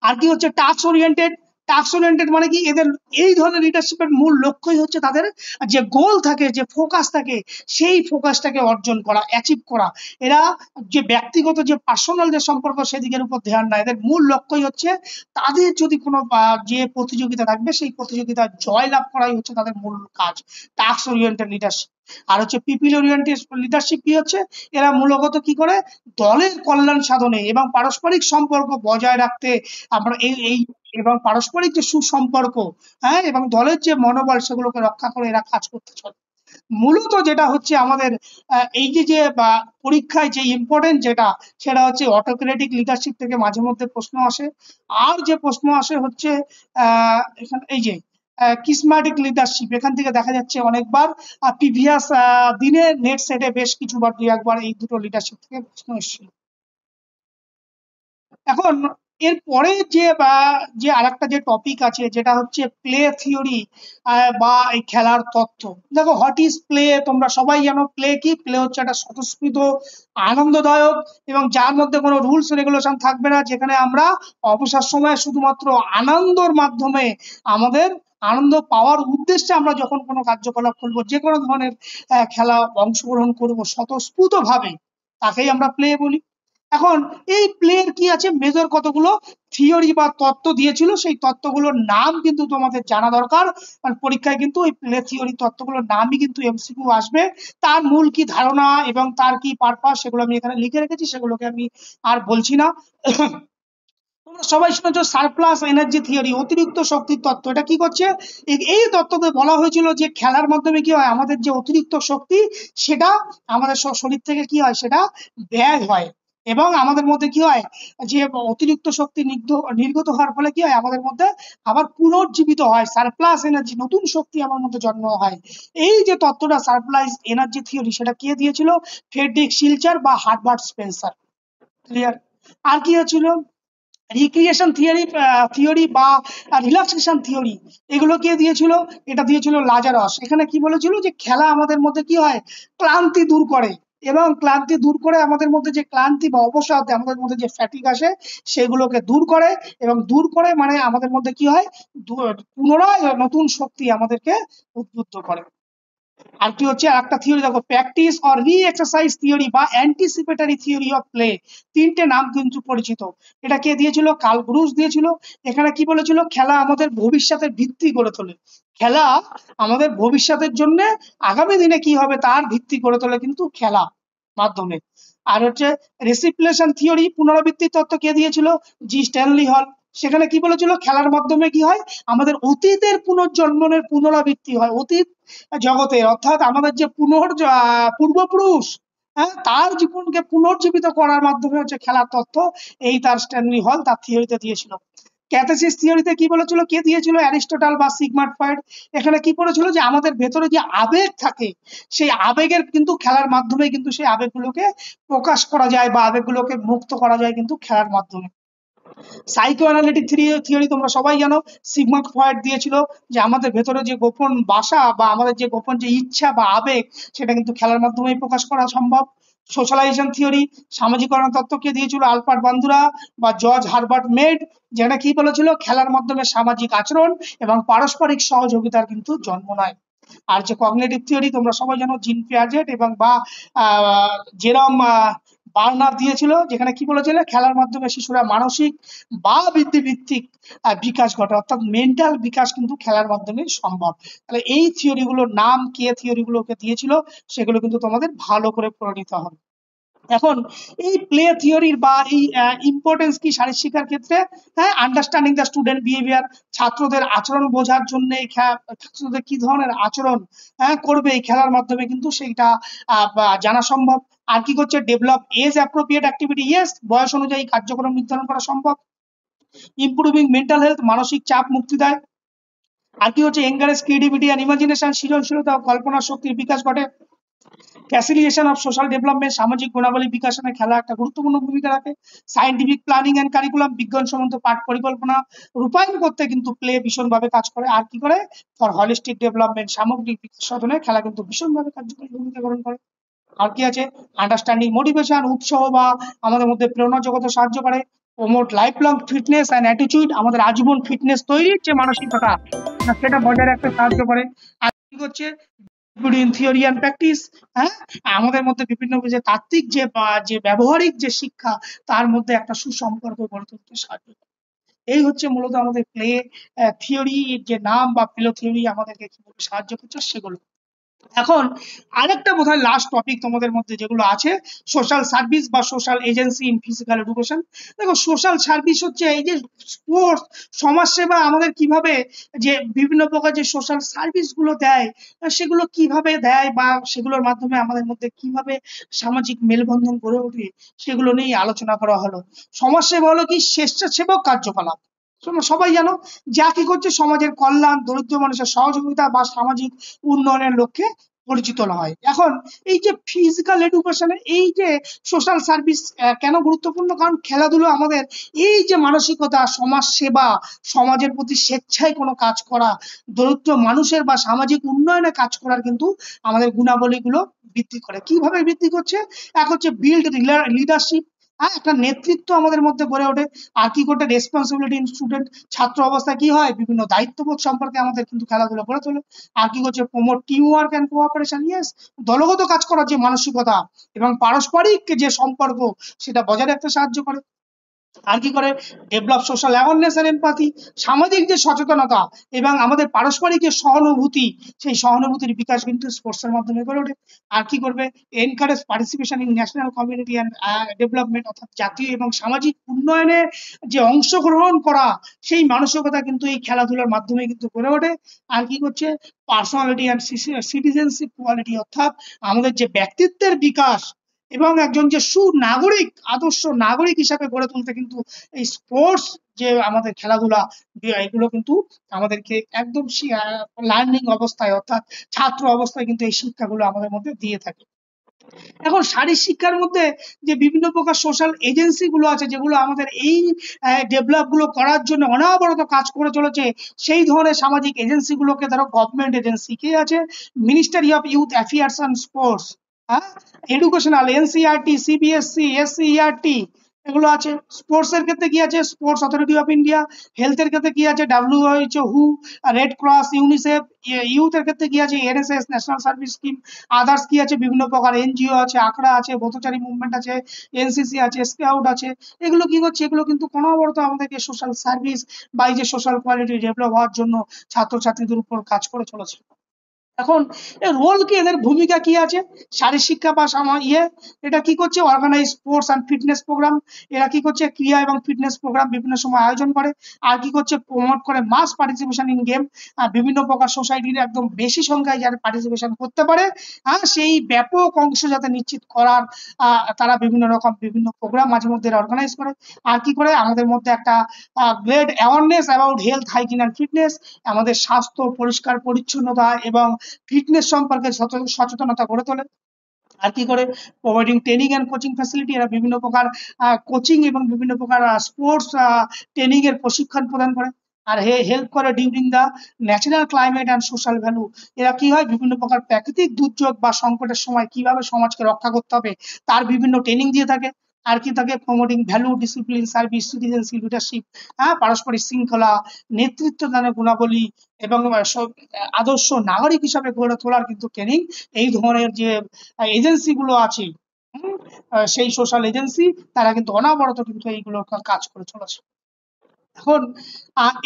আর কি হচ্ছে, টাস্ক ওরিয়েন্টেড। টাস্ক ওরিয়েন্টেড মানে কি, এদের এই ধরনের লিডারশিপের মূল লক্ষ্যই হচ্ছে তাদের যে গোল থাকে, যে ফোকাস থাকে, সেই ফোকাসটাকে অর্জন করা, অ্যাচিভ করা। এরা যে ব্যক্তিগত যে পার্সোনাল যে সম্পর্ক সেদিকের উপর ধ্যান না, এদের মূল লক্ষ্যই হচ্ছে তাদের যদি কোনো যে প্রতিযোগিতা থাকবে সেই প্রতিযোগিতায় জয় লাভ করাই হচ্ছে তাদের মূল কাজ, টাস্ক ওরিয়েন্টেড লিডারশিপ। আর হচ্ছে পিপল ওরিয়েন্টেড লিডারশিপ কি হচ্ছে, এরা মূলত কি করে, দলের কল্যাণ সাধনে এবং পারস্পরিক সম্পর্ক বজায় রাখতে আমরা এই এবং পারস্পরিক যে সুসম্পর্ক, হ্যাঁ, এবং দলের যে মনোবল সেগুলোকে রক্ষা করে এরা কাজ করতে চলে। মূলত যেটা হচ্ছে আমাদের এই যে পরীক্ষায় যে ইম্পর্টেন্ট যেটা, সেটা হচ্ছে অটোক্রেটিক লিডারশিপ থেকে মাঝে মধ্যে প্রশ্ন আসে। আর যে প্রশ্ন আসে হচ্ছে এখানে এই যে কিসম্যাটিক লিডারশিপ, এখান থেকে দেখা যাচ্ছে অনেকবার প্রিভিয়াস দিনে নেট সেটে বেশ কিছুবার দুই একবার এই দুটো লিডারশিপ থেকে প্রশ্ন এসেছিল। এখন এর পরে যে আরেকটা যে টপিক আছে যেটা হচ্ছে প্লে থিওরি বা এই খেলার তত্ত্ব। দেখো, হোয়াট ইজ প্লে, তোমরা সবাই জানো প্লে কি। প্লে হচ্ছে একটা স্বতঃস্ফূর্ত, আনন্দদায়ক এবং যার মধ্যে কোনো রুলস রেগুলেশন থাকবে না, যেখানে আমরা অবসর সময়ে শুধুমাত্র আনন্দর মাধ্যমে, আমাদের আনন্দ পাওয়ার উদ্দেশ্যে আমরা যখন কোনো কার্যকলাপ করবো, যে কোনো ধরনের খেলা অংশগ্রহণ করবো স্বতঃস্ফূর্ত ভাবে, তাকেই আমরা প্লে বলি। এখন এই প্লের কি আছে, মেজর কতগুলো থিওরি বা তত্ত্ব দিয়েছিল, সেই তত্ত্বগুলোর নাম কিন্তু তোমাদের জানা দরকার, কারণ পরীক্ষায় কিন্তু ওই প্লে থিওরি তত্ত্বগুলোর নামই কিন্তু এমসিকিউ আসবে। তার মূল কি ধারণা এবং তার কি পারপাস সেগুলো আমি এখানে লিখে রেখেছি, সেগুলোকে আমি আর বলছি না। তোমরা সবাই শুনেছো সারপ্লাস এনার্জি থিওরি, অতিরিক্ত শক্তির তত্ত্ব। এটা কি করছে, এই তত্ত্বতে বলা হয়েছিল যে খেলার মাধ্যমে কি হয়, আমাদের যে অতিরিক্ত শক্তি সেটা আমাদের শরীর থেকে কি হয়, সেটা ব্যয় হয় এবং আমাদের মধ্যে কি হয়, যে অতিরিক্ত শক্তি নির্গত হওয়ার ফলে কি হয়, আমাদের মধ্যে আবার পুনর্জীবিত হয়, সারপ্লাস এনার্জি, নতুন শক্তি আমার মধ্যে জন্ম হয়। এই যে তত্ত্বটা সারপ্লাস এনার্জি থিওরি, সেটা কে দিয়েছিল, ফ্রেডরিক শিলচার বা হার্বার্ট স্পেন্সার। ক্লিয়ার। আর কি হচ্ছিল, রিক্রিয়েশন থিওরি বা রিল্যাক্সেশন থিওরি, এগুলো কে দিয়েছিল, এটা দিয়েছিল লাজারাস। এখানে কি বলেছিল, যে খেলা আমাদের মধ্যে কি হয়, ক্লান্তি দূর করে এবং ক্লান্তি দূর করে আমাদের মধ্যে যে ক্লান্তি বা অবসাদ, আমাদের মধ্যে যে ফ্যাটিক আসে সেগুলোকে দূর করে এবং দূর করে মানে আমাদের মধ্যে কি হয়, পুনরায় নতুন শক্তি আমাদেরকে উদ্বুদ্ধ করে। আর কি হচ্ছে একটা থিওরি, দেখো, প্র্যাকটিস অর রি এক্সারসাইজ থিওরি বা অ্যান্টিসিপেটরি থিওরি অফ প্লে। তিনটে নাম কিন্তু পরিচিত। এটা কে দিয়েছিল, কার্ল ব্রুস দিয়েছিল। এখানে কি বলেছিল, খেলা আমাদের ভবিষ্যতের ভিত্তি গড়ে তোলে। খেলা আমাদের ভবিষ্যতের জন্য আগামী দিনে কি হবে তার ভিত্তি গড়ে তোলে কিন্তু খেলা মাধ্যমে। আর হচ্ছে রেসিপ্লেশন থিওরি, পুনরাবৃত্তির তত্ত্ব কে দিয়েছিল, জি স্ট্যানলি হল। সেখানে কি বলেছিল, খেলার মাধ্যমে কি হয়, আমাদের অতীতের পুনর্জন্মের পুনরাবৃত্তি হয়, অতীত জগতের, অর্থাৎ আমাদের যে পূর্বপুরুষ, হ্যাঁ, তার জীবনকে পুনর্জীবিত করার মাধ্যমে হচ্ছে খেলার তত্ত্ব। এই তার স্ট্যানলি হল তার থিওরিতে দিয়েছিল। ক্যাথারসিস থিওরিতে কি বলেছিল, কে দিয়েছিল, অ্যারিস্টটল বা সিগমান্ড ফ্রয়েড। এখানে কি বলেছিল, যে আমাদের ভেতরে যে আবেগ থাকে, সেই আবেগের কিন্তু খেলার মাধ্যমে কিন্তু সেই আবেগগুলোকে প্রকাশ করা যায় বা আবেগগুলোকে মুক্ত করা যায় কিন্তু খেলার মাধ্যমে। সাইকো অ্যানালিটিক থিওরি তোমরা সবাই জানো, সিগমান্ড ফ্রয়েড দিয়েছিল, যে আমাদের ভেতরে যে গোপন বাসা বা আমাদের যে গোপন যে ইচ্ছা বা আবেগ, সেটা কিন্তু খেলার মাধ্যমেই প্রকাশ করা সম্ভব। সোশ্যালাইজেশন থিওরি, সামাজিকরণ তত্ত্বকে দিয়েছিল আলবার্ট বান্দুরা বা জর্জ হারবার্ট মেড, যেটা কি বলেছিল, খেলার মাধ্যমে সামাজিক আচরণ এবং পারস্পরিক সহযোগিতার কিন্তু জন্ম নেয়। আর যে কগনিটিভ থিওরি তোমরা সবাই জানো, জিন পিয়াজেট এবং বা জেরম বার্নার দিয়েছিল, যেখানে কি বলেছিল, খেলার মাধ্যমে শিশুরা মানসিক বা বৃদ্ধিভিত্তিক বিকাশ ঘটে, অর্থাৎ মেন্টাল বিকাশ কিন্তু খেলার মাধ্যমে সম্ভব। তাহলে এই থিওরিগুলোর নাম কে থিওরিগুলোকে দিয়েছিল সেগুলো কিন্তু তোমাদের ভালো করে পড়ে নিতে হবে। এখন এই প্লে থিওরির বা এই ইম্পর্টেন্স কি শারীরিক শিক্ষার ক্ষেত্রে? হ্যাঁ, আন্ডারস্ট্যান্ডিং দ্য স্টুডেন্ট বিহেভিয়ার, ছাত্রদের আচরণ বোঝার জন্য ছাত্রদের কি ধরনের আচরণ করবে এই খেলার মাধ্যমে কিন্তু সেইটা জানা সম্ভব। আর কি করছে, develop age appropriate activity, yes, বয়স অনুযায়ী কার্যক্রম নির্ধারণ করা সম্ভব। ইমপ্রুভিং মেন্টাল হেলথ, মানসিক চাপ মুক্তি দেয়। আর কি হচ্ছে, এনকারেজ ক্রিয়েটিভিটি অ্যান্ড ইমাজিনেশন, সৃজনশীলতা ও কল্পনা শক্তির বিকাশ ঘটে। ফ্যাসিলিটেশন অফ সোশ্যাল ডেভেলপমেন্ট, সামাজিক গুণাবলী বিকাশনে খেলা একটা গুরুত্বপূর্ণ ভূমিকা রাখে। সায়েন্টিফিক প্ল্যানিং অ্যান্ড কারিকুলাম, বিজ্ঞানসম্মত পাঠ পরিকল্পনা রূপায়ণ করতে কিন্তু প্লে ভীষণভাবে কাজ করে। আর কি করে, ফর হলিস্টিক ডেভেলপমেন্ট, সামগ্রিক বিকাশ সাধনে খেলা কিন্তু ভীষণভাবে কার্যকরী ভূমিকা গ্রহণ করে। আর কি আছে, আন্ডারস্ট্যান্ডিং মোটিভেশন, উৎসাহ বা আমাদের মধ্যে প্রেরণা জগতে সাহায্য করে। Promote life long fitness and attitude, আমাদের আজীবন ফিটনেস তৈরির যে মানসিকতা সেটা বজায় রাখতে সাহায্য করে। আর কি হচ্ছে, ইন থিওরি অ্যান্ড প্র্যাকটিস, হ্যাঁ, আমাদের মধ্যে বিভিন্ন যে তাত্ত্বিক যে ব্যবহারিক যে শিক্ষা তার মধ্যে একটা সুসম্পর্ক গড়ে তুলতে সাহায্য করে। এই হচ্ছে মূলত আমাদের প্লে থিওরি যে নাম বা প্লে থিওরি আমাদেরকে কিভাবে সাহায্য করছে সেগুলো। এখন আরেকটা বোধহয় লাস্ট টপিক তোমাদের মধ্যে যেগুলো আছে, সোশ্যাল সার্ভিস বা social agency in physical education. দেখো, সোশ্যাল সার্ভিস হচ্ছে এই যে স্পোর্টস, সমাজসেবা আমাদের কিভাবে যে বিভিন্ন প্রকার যে সোশ্যাল সার্ভিস গুলো দেয় সেগুলো কিভাবে দেয় বা সেগুলোর মাধ্যমে আমাদের মধ্যে কিভাবে সামাজিক মেলবন্ধন গড়ে ওঠে সেগুলো নিয়ে আলোচনা করা হলো। সমাজসেবা হলো কি, স্বেচ্ছাসেবক কার্যকলাপ। তোমরা সবাই জানো, যা কি করছে সমাজের কল্যাণ, দরিদ্র মানুষের সহযোগিতা বা সামাজিক উন্নয়নের লক্ষ্যে পরিচিত হয়। এখন এই যে ফিজিক্যাল এডুকেশনে এই যে সোশ্যাল সার্ভিস কেন গুরুত্বপূর্ণ, কারণ খেলাধুলো আমাদের এই যে মানসিকতা, সমাজ সেবা, সমাজের প্রতি স্বেচ্ছায় কোনো কাজ করা, দরিদ্র মানুষের বা সামাজিক উন্নয়নে কাজ করার কিন্তু আমাদের গুণাবলীগুলো বৃদ্ধি করে। কিভাবে বৃদ্ধি করছে? এক হচ্ছে বিল্ড লিডারশিপ, হ্যাঁ, একটা নেতৃত্ব আমাদের মধ্যে গড়ে ওঠে। আর কি করতে, রেসপন্সিবিলিটি ইন স্টুডেন্ট, ছাত্র অবস্থায় কি হয়, বিভিন্ন দায়িত্ববোধ সম্পর্কে আমাদের কিন্তু খেলাধুলা গড়ে তোলে। আর কি করছে, promote team work and cooperation, yes, দলগত কাজ করার যে মানসিকতা এবং পারস্পরিক যে সম্পর্ক সেটা বজায় রাখতে সাহায্য করে। আর কি করে, develop social awareness and empathy, সামাজিক যে সচেতনতা এবং আমাদের পারস্পরিক যে সহানুভূতি, সেই সহানুভূতির বিকাশ কিন্তু স্পোর্টসের মাধ্যমে গড়ে ওঠে। আর কি করবে, encourage participation in national community and development, অর্থাৎ জাতীয় এবং সামাজিক উন্নয়নে যে অংশগ্রহণ করা সেই মানসিকতা কিন্তু এই খেলাধুলার মাধ্যমে কিন্তু গড়ে ওঠে। আর কি করছে, পার্সোনালিটি অ্যান্ড সিটিজেনশিপ কোয়ালিটি, অর্থাৎ আমাদের যে ব্যক্তিত্বের বিকাশ এবং একজন যে সুনাগরিক, আদর্শ নাগরিক হিসাবে গড়ে তুলতে কিন্তু এই স্পোর্টস যে আমাদের খেলাধুলা এগুলো কিন্তু আমাদেরকে একদম লার্নিং অবস্থায়, অর্থাৎ ছাত্র অবস্থায় কিন্তু এই শিক্ষাগুলো আমাদের মধ্যে দিয়ে থাকে। এখন শারীরিক শিক্ষার মধ্যে যে বিভিন্ন প্রকার সোশ্যাল এজেন্সি গুলো আছে, যেগুলো আমাদের এই ডেভেলপ গুলো করার জন্য অনবরত কাজ করে চলেছে, সেই ধরনের সামাজিক এজেন্সি গুলোকে ধরো গভর্নমেন্ট এজেন্সি কে আছে, ministry of youth affairs and sports, হ্যাঁ, এডুকেশনাল, এনসিইআরটি, সিবিএসসি, এসসিইআরটি, এগুলো আছে। স্পোর্টস এর ক্ষেত্রে কি আছে, sports authority of India. Health এর ক্ষেত্রে কি আছে, WHO, who, red cross, UNICEF. Youth এর ক্ষেত্রে কি আছে, NSS, national service scheme. Others কি আছে, বিভিন্ন প্রকার এনজিও আছে, আখড়া আছে, ব্রতচারী মুভমেন্ট আছে, এনসিসি আছে, স্কাউট আছে। এগুলো কি করছে, এগুলো কিন্তু অনবরত আমাদেরকে সোশ্যাল সার্ভিস বা এই যে সোশ্যাল কোয়ালিটি ডেভেলপ হওয়ার জন্য ছাত্রছাত্রীদের উপর কাজ করে চলেছে। এখন এর রোল কি, এদের ভূমিকা কি আছে, শারীরিক শিক্ষা বা এটা কি করছে, organise sports and fitness programme. এরা কি করছে, ক্রিয়া এবং ফিটনেস প্রোগ্রাম বিভিন্ন সময় আয়োজন করে। আর কি করছে, প্রমোট করে মাস পার্টিসিপেশন ইন গেম, বিভিন্ন প্রকার সোসাইটির একদম বেশি সংখ্যায় যারা পার্টিসিপেশন করতে পারে, সেই ব্যাপক অংশ যাতে নিশ্চিত করার তারা বিভিন্ন প্রোগ্রাম মাঝে মধ্যে অর্গানাইজ করে। আর কি করে, আমাদের মধ্যে একটা great awareness about health, hygiene and fitness, আমাদের স্বাস্থ্য, পরিষ্কার পরিচ্ছন্নতা এবং ফিটনেস সম্পর্কে সচেতনতা গড়ে তোলে। আর কি করে, providing training and coaching facility, এরা বিভিন্ন প্রকার কোচিং এবং বিভিন্ন প্রকার স্পোর্টস ট্রেনিং এর প্রশিক্ষণ প্রদান করে। আর হেল্প করে during the natural climate and social value, এরা কি হয়, বিভিন্ন প্রকার প্রাকৃতিক দুর্যোগ বা সংকটের সময় কিভাবে সমাজকে রক্ষা করতে হবে তার বিভিন্ন ট্রেনিং দিয়ে থাকে। আর কি থাকে, promoting value, discipline, service, citizenship, leadership, পারস্পরিক শৃঙ্খলা, নেতৃত্ব দানের গুণাবলী এবং আদর্শ নাগরিক হিসাবে গড়ে তোলার কিন্তু ট্রেনিং এই ধরনের যে এজেন্সি গুলো আছে সেই সোশ্যাল এজেন্সি তারা কিন্তু অনবরত কিন্তু এইগুলো কাজ করে চলেছে। এখন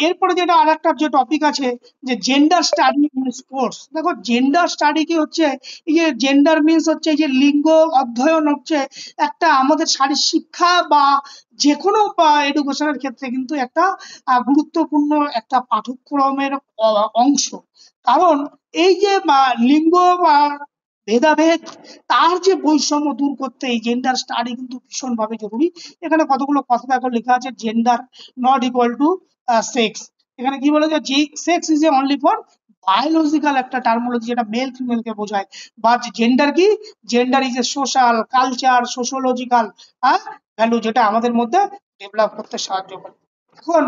এরপরে যেটা আর একটা যে টপিক আছে যে জেন্ডার স্টাডি ইন স্পোর্টস। দেখো জেন্ডার স্টাডি কি হচ্ছে, এই যে জেন্ডার মিনস হচ্ছে যে লিঙ্গ অধ্যয়ন হচ্ছে একটা আমাদের শারীর শিক্ষা বা যে কোনো এডুকেশনের ক্ষেত্রে কিন্তু একটা গুরুত্বপূর্ণ একটা পাঠ্যক্রমের অংশ। কারণ এই যে লিঙ্গ বা ভেদাভেদ তার যে বৈষম্য দূর করতে এই জেন্ডার স্টাডি কিন্তু ভীষণভাবে জরুরি। এখানে কতগুলো কথা দেখো লেখা আছে, gender not equal to sex. এখানে কি বলে যে sex is A only for biological একটা টার্মোলজি, যেটা মেল ফিমেল কে বোঝায়। বা জেন্ডার কি, gender is a social culture sociological value, যেটা আমাদের মধ্যে ডেভেলপ করতে সাহায্য করে। এখন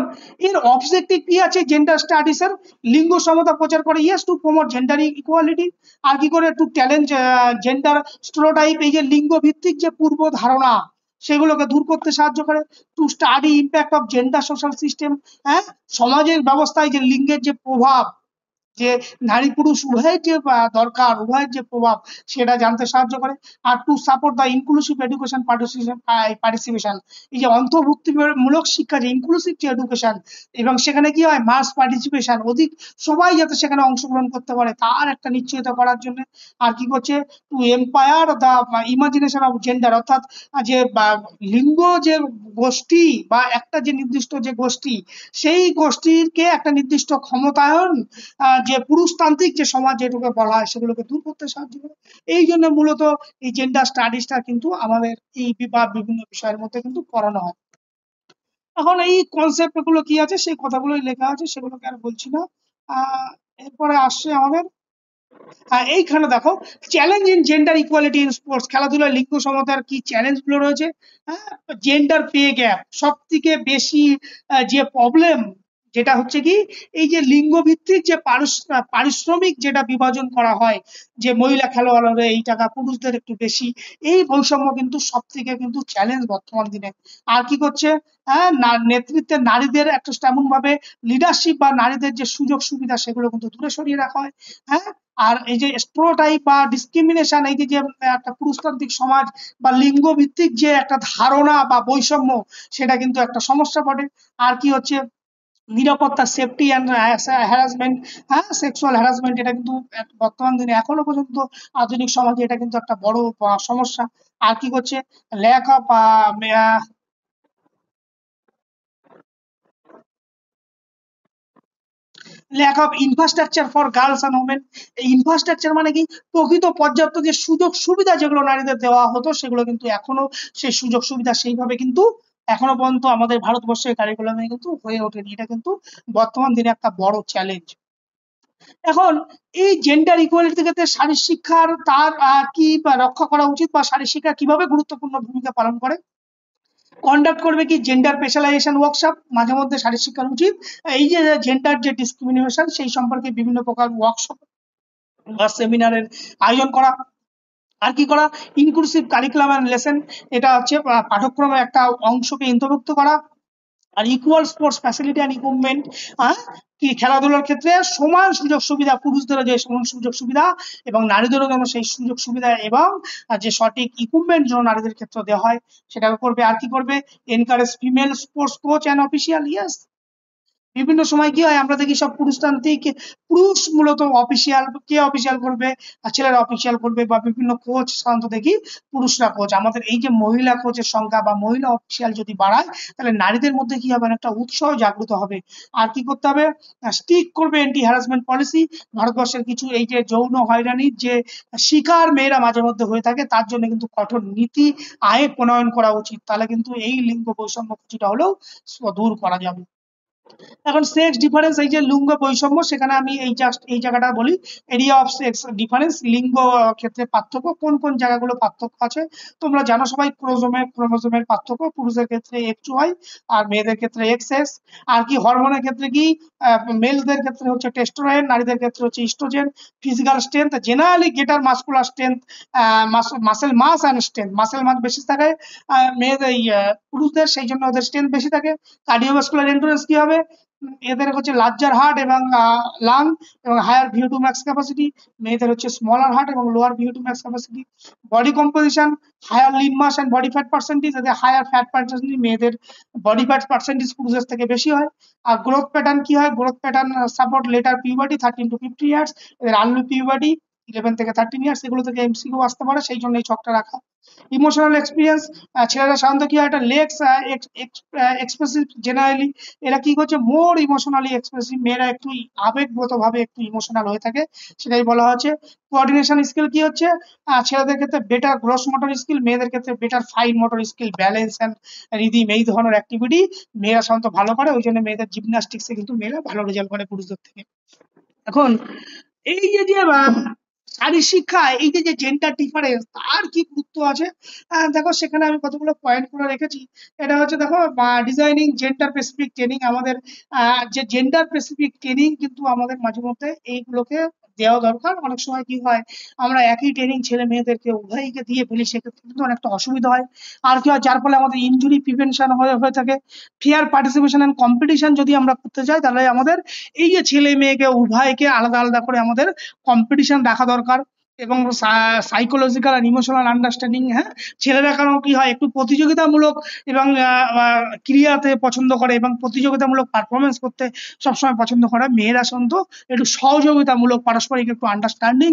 এর অবজেক্টিভ কি আছে জেন্ডার স্টাডিজ এর, লিঙ্গ সমতা প্রচার করে, yes to promote gender equality. আর কি করে, টু চ্যালেঞ্জ জেন্ডার স্টেরিওটাইপ, এই যে লিঙ্গ ভিত্তিক যে পূর্ব ধারণা সেগুলোকে দূর করতে সাহায্য করে। To study impact of gender social system, হ্যাঁ সমাজের ব্যবস্থায় যে লিঙ্গের যে প্রভাব, যে নারী পুরুষ উভয়ের যে দরকার, উভয়ের যে প্রভাব সেটা জানতে সাহায্য করে। আর to support the inclusive education participation, এই যে অন্তর্ভুক্তিমূলক শিক্ষা, যে ইনক্লুসিভ যে এডুকেশন, এবং সেখানে কি হয় মাস পার্টিসিপেশন, অধিক সবাই যাতে সেখানে অংশগ্রহণ করতে পারে তার একটা নিশ্চয়তা করার জন্য। আর কি করছে, to empire the imagination of gender, অর্থাৎ যে লিঙ্গ যে গোষ্ঠী বা একটা যে নির্দিষ্ট যে গোষ্ঠী, সেই গোষ্ঠীকে একটা নির্দিষ্ট ক্ষমতায়ন, যে পুরুষতান্ত্রিক যে সমাজ যেটাকে বলা হয় সেগুলোকে দূর করতে সাহায্য করে। এই জন্য মূলত এই জেন্ডার স্টাডিজটা কিন্তু আমাদের এই বিভিন্ন বিষয়ের মধ্যে কিন্তু পড়ানো হয়। এখন এই কনসেপ্ট গুলো কি আছে সেই কথাগুলোই লেখা আছে, সেগুলোকে আর বলছি না। এরপরে আসছে আমাদের এইখানে দেখো challenge in gender equality in sports, খেলাধুলায় লিঙ্গ সমতার কি চ্যালেঞ্জ গুলো রয়েছে। জেন্ডার পে গ্যাপ, সব থেকে বেশি যে প্রবলেম যেটা হচ্ছে কি, এই যে লিঙ্গ ভিত্তিক যে পারিশ্রমিক যেটা বিভাজন করা হয়, যে মহিলা খেলোয়াড়রা এই টাকা পুরুষদের একটু বেশি, এই বৈষম্য কিন্তু সব থেকে কিন্তু চ্যালেঞ্জ বর্তমান দিনে। আর কি করছে, নেতৃত্বে নারীদের একটা এমন ভাবে লিডারশিপ বা নারীদের যে সুযোগ সুবিধা সেগুলো কিন্তু দূরে সরিয়ে রাখা হয়। হ্যাঁ, আর এই যে স্টেরিওটাইপ বা ডিসক্রিমিনেশন, এই যে একটা পুরুষতান্ত্রিক সমাজ বা লিঙ্গ ভিত্তিক যে একটা ধারণা বা বৈষম্য, সেটা কিন্তু একটা সমস্যা বটে। আর কি হচ্ছে, নিরাপত্তা safety and harassment, sexual harassment, এটা কিন্তু বর্তমান দিনে এখনো পর্যন্ত আধুনিক সমাজে এটা কিন্তু একটা বড় সমস্যা। আর কি করছে, lack of lack of infrastructure for girls and women. এই ইনফ্রাস্ট্রাকচার মানে কি, প্রকৃত পর্যাপ্ত যে সুযোগ সুবিধা যেগুলো নারীদের দেওয়া হতো সেগুলো কিন্তু এখনো সেই সুযোগ সুবিধা সেইভাবে কিন্তু এখনো পর্যন্ত আমাদের ভারতবর্ষের কারিকুলামে কিন্তু হয়ে ওঠেনি। এটা কিন্তু বর্তমান দিনে একটা বড় চ্যালেঞ্জ। এখন এই জেন্ডার ইকুয়ালিটি ক্ষেত্রে শারীর শিক্ষার তার কি রক্ষা করা উচিত, বা শারীর শিক্ষা কিভাবে গুরুত্বপূর্ণ ভূমিকা পালন করে। কন্ডাক্ট করবে কি জেন্ডার স্পেশালাইজেশন ওয়ার্কশপ, মাঝে মধ্যে শারীর শিক্ষার উচিত এই যে জেন্ডার যে ডিসক্রিমিনেশন সেই সম্পর্কে বিভিন্ন প্রকার ওয়ার্কশপ বা সেমিনারের আয়োজন করা। আর কি করা, ইনক্লুসিভ কারিকুলাম এন্ড লেসন, এটা হচ্ছে পাঠ্যক্রমের একটা অংশকে অন্তর্ভুক্ত করা। আর equal sports facility and equipment, কি খেলাধুলার ক্ষেত্রে সমান সুযোগ সুবিধা, পুরুষদেরও যে সমান সুযোগ সুবিধা এবং নারীদেরও যেন সেই সুযোগ সুবিধা এবং যে সঠিক ইকুইপমেন্ট যেন নারীদের ক্ষেত্রে দেওয়া হয় সেটা করবে। আর কি করবে, encourage female sports coach and official, yes. বিভিন্ন সময় কি হয় আমরা দেখি সব পুরুষতান্ত্রিক, পুরুষ মূলত অফিসিয়াল, কে অফিসিয়াল করবে আর ছেলেরা অফিসিয়াল করবে, বা বিভিন্ন কোচ সাধারণত দেখি পুরুষরা কোচ। আমাদের এই যে মহিলা কোচের সংখ্যা বা মহিলা অফিসিয়াল যদি বাড়ায় তাহলে নারীদের মধ্যে কি হবে, একটা উৎসাহ জাগ্রত হবে। আর কি করতে হবে, স্টিক করবে অ্যান্টি হ্যারাসমেন্ট পলিসি। ভারতবর্ষের কিছু এই যে যৌন হয়রানির যে শিকার মেয়েরা মাঝে মধ্যে হয়ে থাকে তার জন্য কিন্তু কঠোর নীতি আইন প্রণয়ন করা উচিত, তাহলে কিন্তু এই লিঙ্গ বৈষম্য কিছুটা হলেও দূর করা যাবে। এখন সেক্স ডিফারেন্স, এই যে লিঙ্গ বৈষম্য, সেখানে আমি এই জায়গাটা বলি, এরিয়া অফ সেক্স ডিফারেন্স, লিঙ্গ ক্ষেত্রে পার্থক্য, কোন কোন জায়গাগুলো পার্থক্য আছে তোমরা জানো সবাই। ক্রোমোজোমের পার্থক্য, পুরুষের ক্ষেত্রে XY আর মেয়েদের ক্ষেত্রে XX। আর কি হরমোনের ক্ষেত্রে কি, মেলদের ক্ষেত্রে হচ্ছে টেস্টোস্টেরন, নারীদের ক্ষেত্রে হচ্ছে oestrogen. Physical strength, generally greater muscular strength, muscle mass and strength, muscle mass বেশি থাকে মেয়েদের পুরুষদের, সেই জন্য ওদের স্ট্রেংথ বেশি থাকে। কার্ডিওভাস্কুলার এন্ডুরেন্স কি হবে, এদের হচ্ছে লার্জার হার্ট এবং লাং এবং higher VO two max capacity. মেয়েদের হচ্ছে স্মলার হার্ট এবং lower VO two max capacity. Body composition, higher lean mass and body fat percentage, এদের হায়ার ফ্যাট পার্সেন্টেজ, মেয়েদের বডি ফ্যাট পার্সেন্টেজ পুরুষের থেকে বেশি হয়। আর গ্রোথ প্যাটার্ন কি হয়, growth pattern support later puberty 13 to 50 years, এদের আর্লি পিউবার্টি 11 থেকে 13 ইয়ার্স। এগুলো থেকে এমসিকিউ আসতে পারে, সেই জন্য এই ছকটা রাখা। ইমোশনাল এক্সপিরিয়েন্স, ছেলেরা সাধারণত কি হয়, একটা লেক্স এক্সপ্রেসিভ জেনারেলি, এরা কি করছে মোর ইমোশনালি এক্সপ্রেসিভ, মেয়েরা একটু আবেগগত ভাবে একটু ইমোশনাল হয়ে থাকে, সেটাই বলা হচ্ছে। কোঅর্ডিনেশন স্কিল কি হচ্ছে, ছেলেদের ক্ষেত্রে বেটার গ্রস মোটর স্কিল, মেয়েদের ক্ষেত্রে better fine motor skill, balance and rhythm, এই ধরনের অ্যাক্টিভিটি মেয়েরা সাধারণত ভালো করে, ওই জন্য মেয়েদের জিমন্যাস্টিক্সে কিন্তু মেয়েরা ভালো রেজাল্ট করে পুরুষদের থেকে। এখন এই যে যে শারীর শিক্ষা, এই যে যে জেন্ডার ডিফারেন্স, তার কি গুরুত্ব আছে, দেখো সেখানে আমি কতগুলো পয়েন্ট করে রেখেছি। এটা হচ্ছে দেখো ডিজাইনিং জেন্ডার স্পেসিফিক ট্রেনিং, আমাদের যে জেন্ডার স্পেসিফিক ট্রেনিং কিন্তু আমাদের মাঝে মধ্যে এইগুলোকে দেওয়া দরকার। অনেক সময় কি হয়, আমরা একই ট্রেনিং ছেলে মেয়েদেরকে উভয়কে দিয়ে ফেলি, সেক্ষেত্রে কিন্তু অনেকটা অসুবিধা হয়। আর কি হয়, যার ফলে আমাদের ইনজুরি প্রিভেনশন হয়ে হয়ে থাকে। ফেয়ার পার্টিসিপেশন এন্ড কম্পিটিশন যদি আমরা করতে চাই, তাহলে আমাদের এই যে ছেলে মেয়েকে উভয়কে আলাদা আলাদা করে আমাদের কম্পিটিশন রাখা দরকার। এবং সাইকোলজিক্যাল আর ইমোশনাল আন্ডারস্ট্যান্ডিং, হ্যাঁ, ছেলেরা কারণ কি হয় একটু প্রতিযোগিতামূলক এবং ক্রিয়াতে পছন্দ করে এবং প্রতিযোগিতামূলক পারফরমেন্স করতে সবসময় পছন্দ করে। মেয়েরা সাধারণত একটু সহযোগিতামূলক, পারস্পরিক একটু আন্ডারস্ট্যান্ডিং,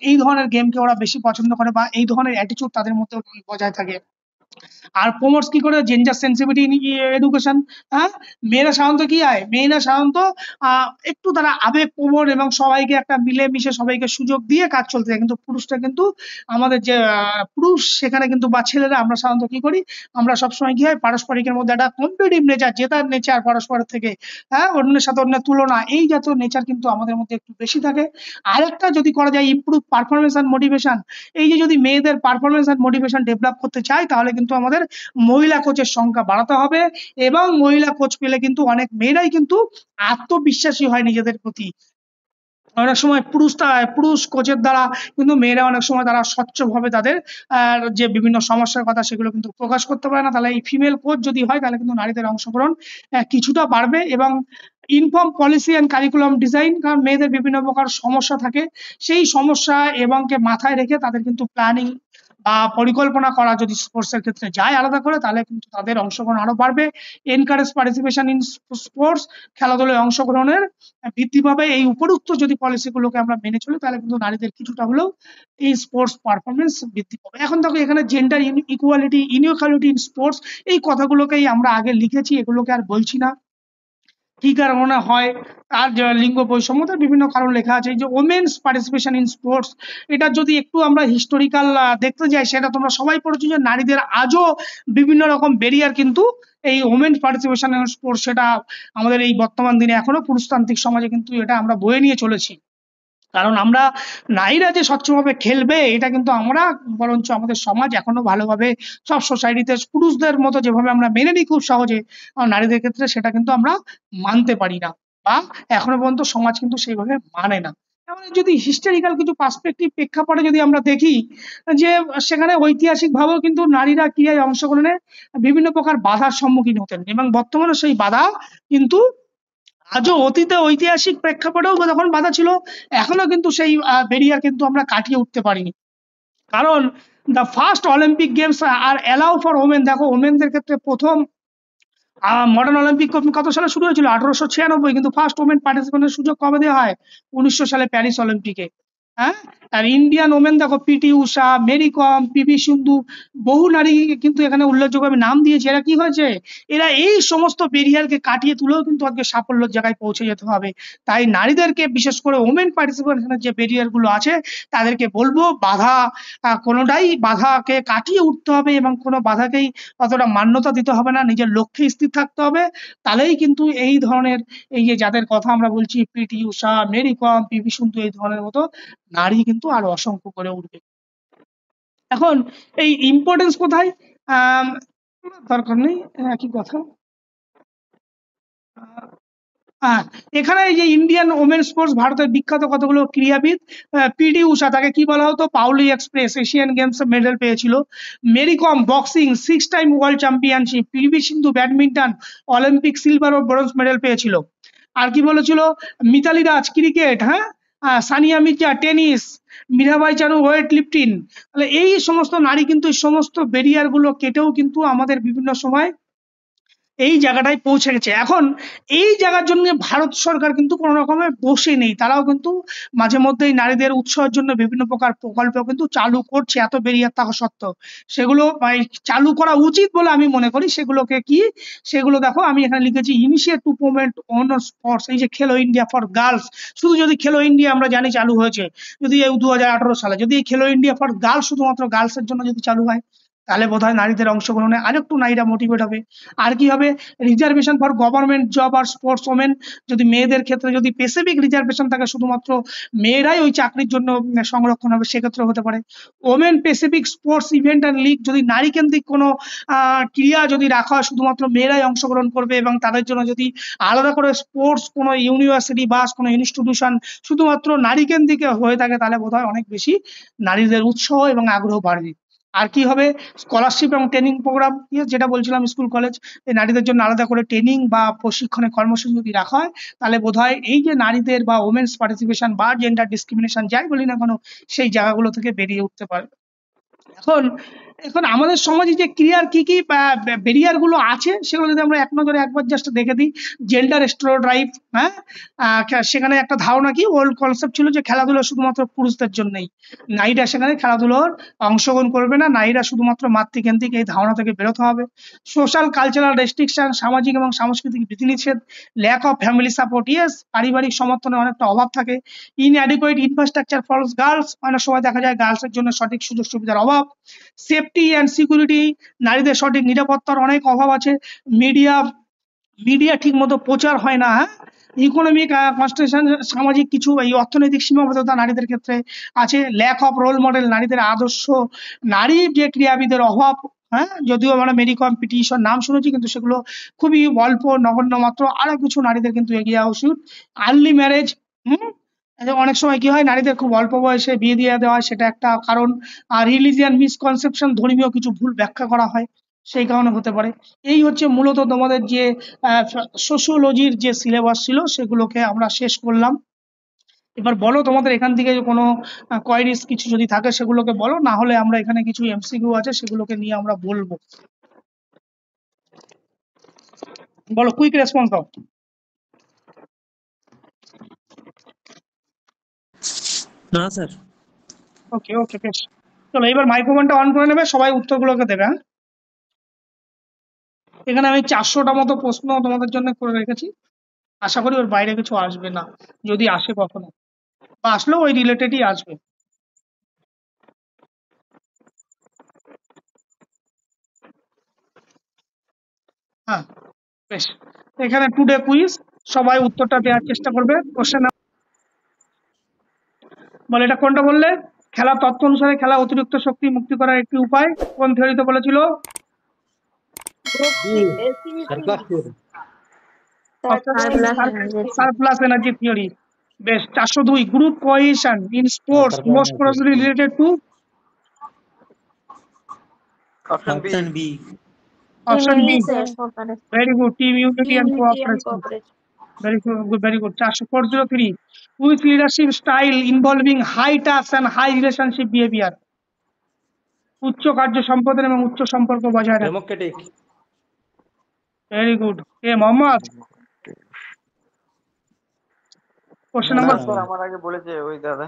এই ধরনের গেমকে ওরা বেশি পছন্দ করে, বা এই ধরনের অ্যাটিচিউড তাদের মধ্যে বজায় থাকে। আর প্রমোটস কি করে জেন্ডার সেন্সিটিভিটি এডুকেশন। হ্যাঁ, মেয়েরা সাধারণত কি হয়, মেয়েরা সাধারণত একটু তারা আবেগপ্রবণ এবং সবাইকে একটা মিলেমিশে সবাইকে সুযোগ দিয়ে কাজ চলতে যায়, কিন্তু পুরুষটা কিন্তু আমাদের যে পুরুষ সেখানে কিন্তু, বা ছেলেরা আমরা সাধারণত কি করি, আমরা সবসময় কি হয় পারস্পরিকের মধ্যে একটা কম্পিটিটিভ নেচার, জেতার নেচার পরস্পরের থেকে, হ্যাঁ, অন্যের সাথে অন্যের তুলনা, এই জাতীয় নেচার কিন্তু আমাদের মধ্যে একটু বেশি থাকে। আরেকটা যদি করা যায় ইমপ্রুভ পারফরমেন্স অ্যান্ড মোটিভেশন, এই যে যদি মেয়েদের পারফরমেন্স অ্যান্ড মোটিভেশন ডেভেলপ করতে চাই, তাহলে কিন্তু আমাদের মহিলা কোচের সংখ্যা বাড়াতে হবে। এবং মহিলা কোচ পেলে কিন্তু অনেক মেয়েরাই কিন্তু আত্মবিশ্বাসী হয় নিজেদের প্রতি। অনেক সময় পুরুষ কোচের দ্বারা কিন্তু মেয়েরা অনেক সময় তারা স্বচ্ছভাবে তাদের যে বিভিন্ন সমস্যার কথা সেগুলো কিন্তু প্রকাশ করতে পারে না। তাহলে এই ফিমেল কোচ যদি হয়, তাহলে কিন্তু নারীদের অংশগ্রহণ কিছুটা বাড়বে। এবং inform policy and curriculum design, কারণ মেয়েদের বিভিন্ন প্রকার সমস্যা থাকে, সেই সমস্যা এবং কে মাথায় রেখে তাদের কিন্তু প্ল্যানিং বা পরিকল্পনা করা যদি স্পোর্টস এর ক্ষেত্রে যায় আলাদা করে, তাহলে কিন্তু তাদের অংশগ্রহণ আরো বাড়বে। এনকারেজ পার্টিসিপেশন ইন স্পোর্টস, খেলাধুলায় অংশগ্রহণের বৃদ্ধি পাবে। এই উপরোক্ত যদি পলিসিগুলোকে আমরা মেনে চলি, তাহলে কিন্তু নারীদের কিছুটা হলেও এই স্পোর্টস পারফরমেন্স বৃদ্ধি পাবে। এখন দেখো এখানে gender equality, inequality in sports, এই কথাগুলোকেই আমরা আগে লিখেছি, এগুলোকে আর বলছি না। কি কারণে হয়, আর লিঙ্গ বৈষম্য, তার বিভিন্ন কারণ লেখা আছে। এই যে ওমেন্স পার্টিসিপেশন ইন স্পোর্টস, এটা যদি একটু আমরা হিস্টোরিক্যাল দেখতে যাই, সেটা তোমরা সবাই পড়েছো যে নারীদের আজও বিভিন্ন রকম ব্যারিয়ার কিন্তু এই ওমেন্স পার্টিসিপেশন ইন স্পোর্টস, সেটা আমাদের এই বর্তমান দিনে এখনো পুরুষতান্ত্রিক সমাজে কিন্তু এটা আমরা বয়ে নিয়ে চলেছি। কারণ আমরা নারীরা যে স্বচ্ছভাবে খেলবে, এটা কিন্তু আমরা, বরঞ্চ আমাদের সমাজ এখনো ভালোভাবে সব সোসাইটিতে পুরুষদের মতো যেভাবে আমরা মেনে নিই খুব সহজে, নারীদের ক্ষেত্রে সেটা কিন্তু আমরা মানতে পারি না, বা এখনো পর্যন্ত সমাজ কিন্তু সেইভাবে মানে না। এমন যদি হিস্টোরিক্যাল কিছু পার্সপেক্টিভ প্রেক্ষাপটে যদি আমরা দেখি, যে সেখানে ঐতিহাসিক ভাবেও কিন্তু নারীরা ক্রীড়ায় অংশগ্রহণে বিভিন্ন প্রকার বাধার সম্মুখীন হতেন, এবং বর্তমানে সেই বাধা কিন্তু আজও অতীতে ঐতিহাসিক প্রেক্ষাপটেও যখন বাধা ছিল, এখনো কিন্তু সেই ব্যারিয়ার কিন্তু আমরা কাটিয়ে উঠতে পারিনি। কারণ the first Olympic games are allow for women, দেখো ওমেনদের ক্ষেত্রে প্রথম মডার্ন অলিম্পিক কত সালে শুরু হয়েছিল, 1896, কিন্তু ফার্স্ট ওমেন পার্টিসিপেশনের সুযোগ কবে দেওয়া হয়, 1900 সালে প্যারিস অলিম্পিকে। হ্যাঁ, আর ইন্ডিয়ান ওমেন দেখো পিটি উষা, মেরি কম, পিভি সিন্ধু, বহু নারী কিন্তু এখানে উল্লেখযোগ্য আমি নাম দিয়েছি। এরা কি হয়েছে, এরা এই সমস্ত ব্যারিয়ারকে কাটিয়ে তুলেও কিন্তু আজকে সাফল্যের জায়গায় পৌঁছে যেতে হবে। তাই নারীদেরকে, বিশেষ করে ওমেন পার্টিসিপেশনের যে ব্যারিয়ার গুলো আছে, তাদেরকে বলবো বাধা, কোনোটাই বাধাকে কাটিয়ে উঠতে হবে, এবং কোনো বাধাকেই অতটা মান্যতা দিতে হবে না, নিজের লক্ষ্যে স্থির থাকতে হবে। তাহলেই কিন্তু এই ধরনের, এই যে যাদের কথা আমরা বলছি পিটি উষা, মেরি কম, পিভি সিন্ধু, এই ধরনের মতো নারী কিন্তু আরো অসংখ্য করে উঠবে। এখন এই ইম্পর্টেন্স কোথায়, দরকার নেই, একই কথা। হ্যাঁ, এখানে এই যে ইন্ডিয়ান ওমেন স্পোর্টস, ভারতের বিখ্যাত কতগুলো ক্রীড়াবিদ, পিটি উষা, তাকে কি বলা হতো, Payyoli Express, Asian Games medal পেয়েছিল। Mary Kom boxing 6 time world championship, PV Sindhu badminton Olympic silver ও ব্রোঞ্জ মেডেল পেয়েছিল। আর কি বলেছিল, মিতালি রাজ ক্রিকেট, হ্যাঁ, Sania Mirza tennis, Mirabai Chanu weightlifting. তাহলে এই সমস্ত নারী কিন্তু এই সমস্ত ব্যারিয়ার গুলো কেটেও কিন্তু আমাদের বিভিন্ন সময় এই জায়গাটায় পৌঁছে গেছে। এখন এই জায়গার জন্য ভারত সরকার কিন্তু কোনো রকমে বসে নেই, তারাও কিন্তু মাঝে মধ্যেই নারীদের উৎসাহের জন্য বিভিন্ন প্রকার প্রকল্প কিন্তু চালু করছে, এত বেরিয়ার থাকা সত্ত্বেও। সেগুলো চালু করা উচিত বলে আমি মনে করি। সেগুলোকে কি, সেগুলো দেখো আমি এখানে লিখেছি, initiate to promote on sports. এই যে খেলো ইন্ডিয়া ফর গার্লস, শুধু যদি খেলো ইন্ডিয়া আমরা জানি চালু হয়েছে, যদি এই 2018 সালে যদি এই খেলো ইন্ডিয়া ফর গার্লস শুধুমাত্র গার্লসের জন্য যদি চালু হয়, তাহলে বোধহয় নারীদের অংশগ্রহণে আরেকটু নারীরা মোটিভেট হবে। আর কি হবে, রিজার্ভেশন ফর গভর্নমেন্ট জব আর স্পোর্টস ওমেন, যদি মেয়েদের ক্ষেত্রে যদি স্পেসিফিক রিজার্ভেশন থাকে, শুধুমাত্র মেয়েরাই ওই চাকরির জন্য সংরক্ষণ হবে, সেক্ষেত্রে হতে পারে। Women specific sports event and league, যদি নারী কেন্দ্রিক কোনো ক্রিয়া যদি রাখা হয়, শুধুমাত্র মেয়েরাই অংশগ্রহণ করবে এবং তাদের জন্য যদি আলাদা করে স্পোর্টস কোনো ইউনিভার্সিটি বা কোনো ইনস্টিটিউশন শুধুমাত্র নারী কেন্দ্রিক হয়ে থাকে, তাহলে বোধহয় অনেক বেশি নারীদের উৎসাহ এবং আগ্রহ বাড়বে। আর কি হবে, স্কলারশিপ এবং ট্রেনিং প্রোগ্রাম, যেটা বলছিলাম স্কুল কলেজ, এই নারীদের জন্য আলাদা করে ট্রেনিং বা প্রশিক্ষণের কর্মসূচি যদি রাখা হয়, তাহলে বোধহয় এই যে নারীদের বা ওমেন্স পার্টিসিপেশন বা জেন্ডার ডিসক্রিমিনেশন যাই বলি না কেন, সেই জায়গাগুলো থেকে বেরিয়ে উঠতে পারবে। এখন এখন আমাদের সমাজে যে ক্রিয়ার কি কি ব্যারিয়ার গুলো আছে, সেগুলো যদি আমরা এক নজরে একবার জাস্ট দেখে দিই। জেন্ডার স্টেরিওটাইপ, হ্যাঁ, সেখানে একটা ধারণা কি ওল্ড কনসেপ্ট ছিল যে খেলাধুলা শুধুমাত্র পুরুষদের জন্যই, নারীরা সেখানে খেলাধুলোর অংশগ্রহণ করবে না, নারীরা শুধুমাত্র মাতৃকেন্দ্রিক, এই ধারণা থেকে বেরোতে হবে। সোশ্যাল কালচারাল রেস্ট্রিকশন, সামাজিক এবং সাংস্কৃতিক বিধিনিষেধ। Lack of family support, yes, পারিবারিক সমর্থনের অনেকটা অভাব থাকে। ইনঅ্যাডিকুয়েট ইনফ্রাস্ট্রাকচার ফর গার্লস, অনেক সময় দেখা যায় গার্লসের জন্য সঠিক সুযোগ সুবিধার অভাব। সেফটি অ্যান্ড সিকিউরিটি, নারীদের সঠিক নিরাপত্তার অনেক অভাব আছে। মিডিয়া মিডিয়া ঠিক মতো প্রচার হয় না, হ্যাঁ। ইকোনমিক কনস্ট্রাকশন, সামাজিক কিছু এই অর্থনৈতিক সীমাবদ্ধতা নারীদের ক্ষেত্রে আছে। ল্যাক অফ রোল মডেল, নারীদের আদর্শ নারী যে ক্রীড়াবিদের অভাব, হ্যাঁ, যদিও আমরা মেরি কম পিটি উষার নাম শুনেছি, কিন্তু সেগুলো খুবই অল্প নগণ্য মাত্র। আরো কিছু নারীদের কিন্তু এগিয়ে যাওয়া উচিত। আর্লি ম্যারেজ, অনেক সময় কি হয়, নারীদের খুব অল্প বয়সে বিয়ে দিয়ে দেওয়া হয়, সেটা একটা কারণ। আর রিলিজিয়ান মিসকনসেপশন, ধর্মীয় কিছু ভুল ব্যাখ্যা করা হয়, সেই কারণে হতে পারে। এই হচ্ছে মূলত তোমাদের যে সোশিওলজির যে সিলেবাস ছিল, সেগুলোকে আমরা শেষ করলাম। এবার বলো তোমাদের এখান থেকে কোনো কোয়ারিজ কিছু যদি থাকে সেগুলোকে বলো, না হলে আমরা এখানে কিছু এমসিকিউ আছে সেগুলোকে নিয়ে আমরা বলবো। বলো, কুইক রেসপন্স দাও। না স্যার। ওকে ওকে, বেশ, চলো এবার মাইক্রোফোনটা অন করে নেবে, সবাই উত্তরগুলোকে দেবে, হ্যাঁ। এখানে আমি 400টা মতো প্রশ্ন তোমাদের জন্য করে রেখেছি, আশা করি ওর বাইরে কিছু আসবে না, যদি আসে কখনো, বা আসলেও ওই রিলেটেডই আসবে। হ্যাঁ, বেশ, এখানে টুডে কুইজ, সবাই উত্তরটা দেওয়ার চেষ্টা করবে। কোশ্চেন বলে, এটা কোনটা বললে, খেলার তত্ত্ব অনুসারে খেলা অতিরিক্ত শক্তি মুক্তি করার একটি উপায়, কোন থিওরিতে বলেছিল? Surplus energy theory. বেশ, 402, group cohesion in sports most closely related to? Option B. Option B, Cooperation. Very good, team unity Team and unity and cooperation. cooperation. Very good. 403, which leadership style involving high tasks and high relationship behavior? উচ্চ কার্য সম্পাদন এবং উচ্চ সম্পর্ক বজায় রাখে। Democratic. Very good. এ Mohammad, question number, sir আমার আগে বলেছে ওই দাদা।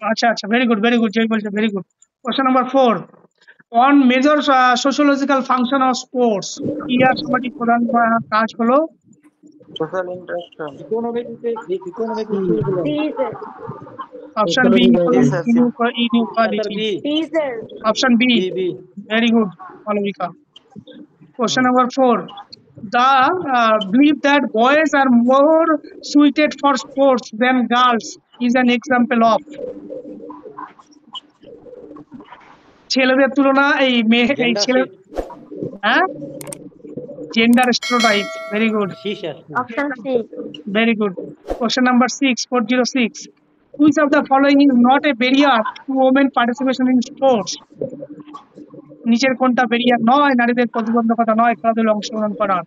আচ্ছা আচ্ছা, ভেরি গুড ভেরি গুড, যেই বলছে very good. Question number 4, on major sociological function of sports, ক্রীড়া সামাজিক প্রধান কাজ হলো? Social interaction. These. Option B, inequality. These. Option B, very good Malabika. Question number 4. The belief that boys are more suited for sports than girls is an example of? ছেলেদের তুলনা এই মেয়ে এই ছেলে, হ্যাঁ, Gender stereotype. Very good. C, sir. Option C. Very good. Question number 6, 406. Which of the following is not a barrier to women participation in sports? নিচের কোনটা barrier নয় নারীদের প্রতিবন্ধকতা নয় খেলাধুলায় অংশগ্রহণ করার?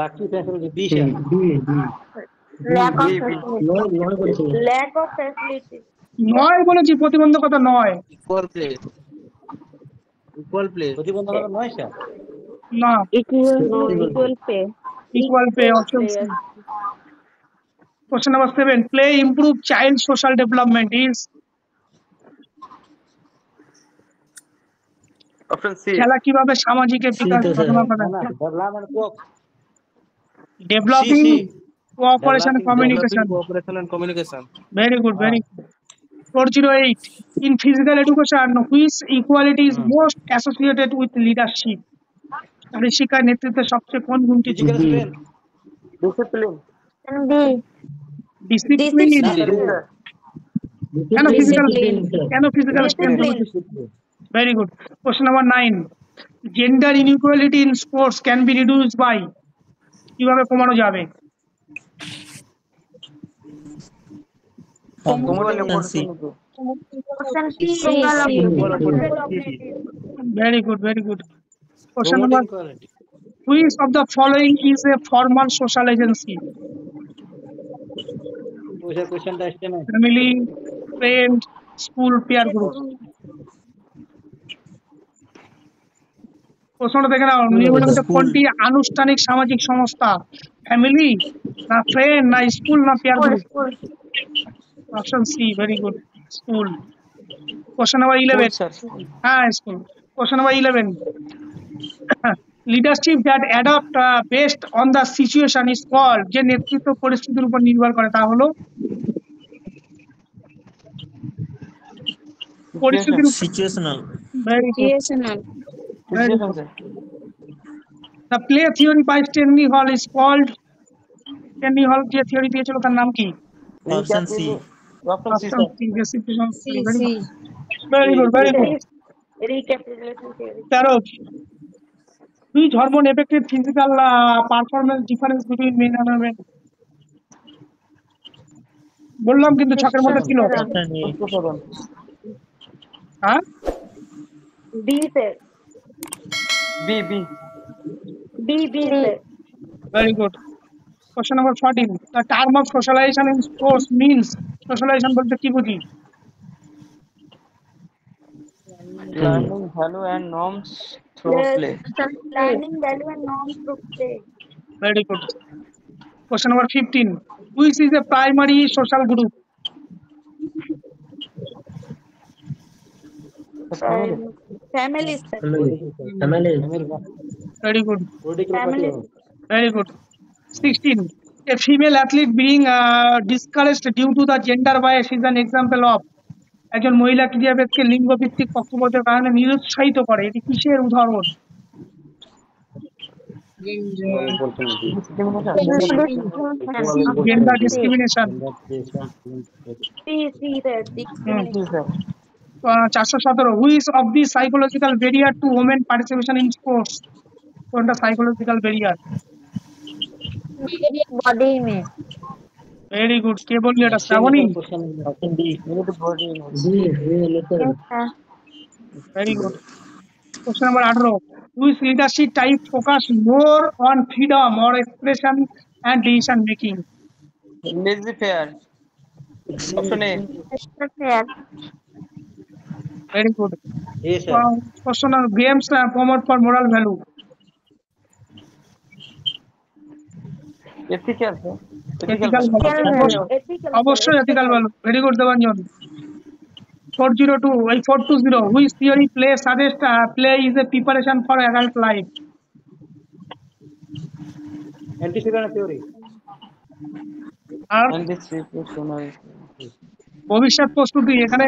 Lucky facility, B, sir. Lack of B, B. facility. Lack of facility. নয় বলেছি, প্রতিবন্ধকতা নয়। ইকুয়াল প্লে প্রতিবন্ধকতা নয়, স্যার। না, Equal pay. Equal pay option C. Question number 7. Play improve child social development is option C. খেলা কিভাবে সামাজিক বিকাশ সাধনা করে? না, development work. Developing C, C. Cooperation Developing communication. Cooperation and communication. Very good, very good. 408. In physical education, which equality is most associated with leadership? নারী শিক্ষার নেতৃত্বের সবচেয়ে কোন গুণটি? Physical strength. Discipline. Option B. Discipline. Discipline. কেন physical Discipline. Strength? Very good. Question number 9. Gender inequality in sports can be reduced by কিভাবে কমানো যাবে? Option C. Very good, very good. Question number, Promoting quality. which of the following is a formal social agency? ওইসব কোয়েশ্চেনটা আসছে না। Family, friend, school, peer group. প্রশ্নটা দেখে নাও, নিম্নের মধ্যে কোনটি আনুষ্ঠানিক সামাজিক সংস্থা? ফ্যামিলি না ফ্রেন্ড না স্কুল না peer group? School. Option C, very good, school. Question number 11। হ্যাঁ, school. Question number 11. Leadership that adopt based on the situation is called, যে নেতৃত্ব পরিস্থিতির উপর নির্ভর করে তা হলো? পরিস্থিতির উপর। Situational. Very good. Situational. The play theory by Stanley Hall is called, Stanley Hall যে থিওরি দিয়েছিল তার নাম কি? Option C. Option C. Very good, very good. Recapitulation theory. 13. Which hormone affected physical performance difference between men and women? বললাম কিন্তু ছকের মধ্যে ছিল। হ্যাঁ, B sir. B B. B sir. very good. Question number 14. The term of socialization in sports means, socialization বলতে কি বুঝি? Learning value and norms through play. Learning value and norms through play. Very good. Question number 15. Which is a primary social group? Family sir. Very good, Family. very good. 16. A female athlete being discouraged due to the gender bias is an example of, একজন মহিলা ক্রীড়াবিদকে লিঙ্গ ভিত্তিক পক্ষপাতের কারণে নিরুৎসাহিত করে, এটি কিসের উদাহরণ? Gender discrimination. C sir. Discrimination. 417. Which of the psychological barrier to women participation in sports? কোনটা psychological barrier? Body image. Very good. কে বললি এটা? Shrabani. Yes sir. Very good. Question number 18. Which leadership type focus more on freedom or expression and decision making? Lazy fair. Option A. Fair. Very good. Yes, sir. Question number, games promote for moral value. Ethical. Ethical value. অবশ্যই ethical value. Very good, Debanjan. 402. 420. Which theory play suggest play is a preparation for adult life? Antecedent theory. আর অ্যান্টিসিপেশনাল। ভবিষ্যৎ প্রস্তুতি, এখানে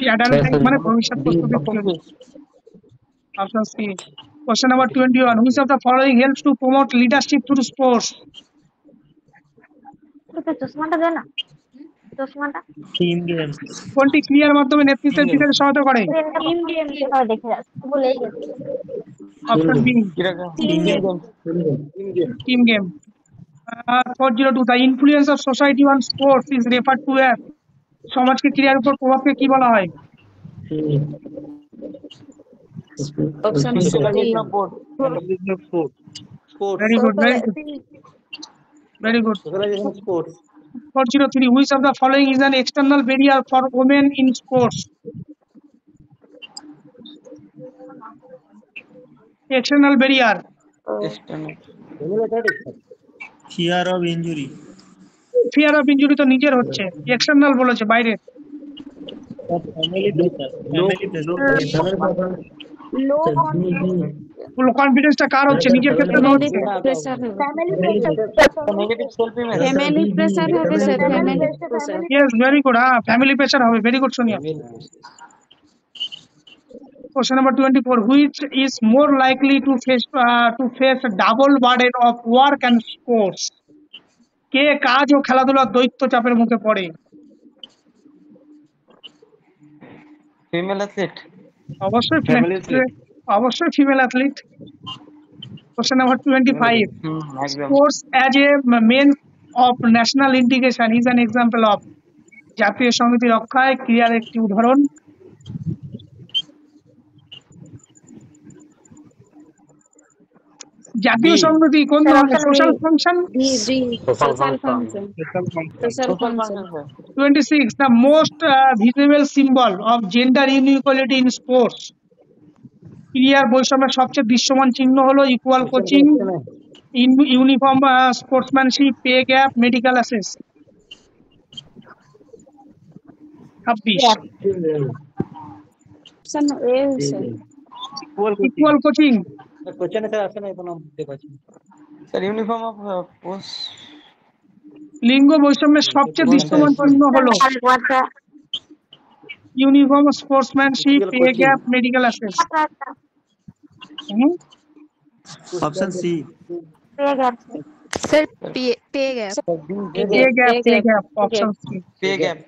adult life মানে ভবিষ্যৎ প্রস্তুতি। Option C. Question number 21. Which of the following helps to promote leadership through sports? চশমাটা দে না। চশমাটা team games কোনটি ক্রিয়ার মাধ্যমে নেতৃত্বের বিকাশে সহায়তা করে? টিম গেম দেখে যাচ্ছে ভুলেই গেছি অপশন বি কিরকম team game team game. 402 the influence of society on sports is refer to as. সমাজকে ক্রিয়ার উপর প্রভাবকে কি বলা হয়? Option socialisation of board sports very good, very good. Socialisation sports 403 which of the following is an external barrier for women in sports? External barrier, fear of injury fear of injury তো নিজের হচ্ছে, external বলেছে বাইরে। Family pressure লো কনফিডেন্সটা কার হচ্ছে? নিজের ক্ষেত্রে না হচ্ছে? Pressure family negative self image family pressure হবে sir family pressure yes, very good. হ্যাঁ, ফ্যামিলি প্রেশার হবে। Very good Sonia. Question number 24 which is more likely to face a double burden of work and sports? কে কাজ ও খেলাধুলার দ্বৈত চাপের মুখে পড়ে? Female athlete অবশ্যই Family athlete. অবশ্যই ফিমেল অ্যাথলিট। Question number 25 একদম sports as a means of national integration is an example of। জাতীয় সংহতি রক্ষায় ক্রিয়ার একটি উদাহরণ। জাতীয় সংহতি কোন ধরনের? Social function. Social function social function 26 the most visible symbol of gender inequality in sports। ক্রিয়ার বৈষম্যের সবচেয়ে দৃশ্যমান চিহ্ন হলো equal coaching, uniform sportsmanship, pay gap, medical access. 26 option A sir equal coaching. Question sir আসে না এখন দেখতে পাচ্ছি স্যার ইউনিফর্ম অফ পোস্ট লিঙ্গ বৈষম্যের সবচেয়ে দৃশ্যমান চিহ্ন হলো uniform sportsmanship, pay gap, medical access. Option C sir pay gap pay gap option C. Pay gap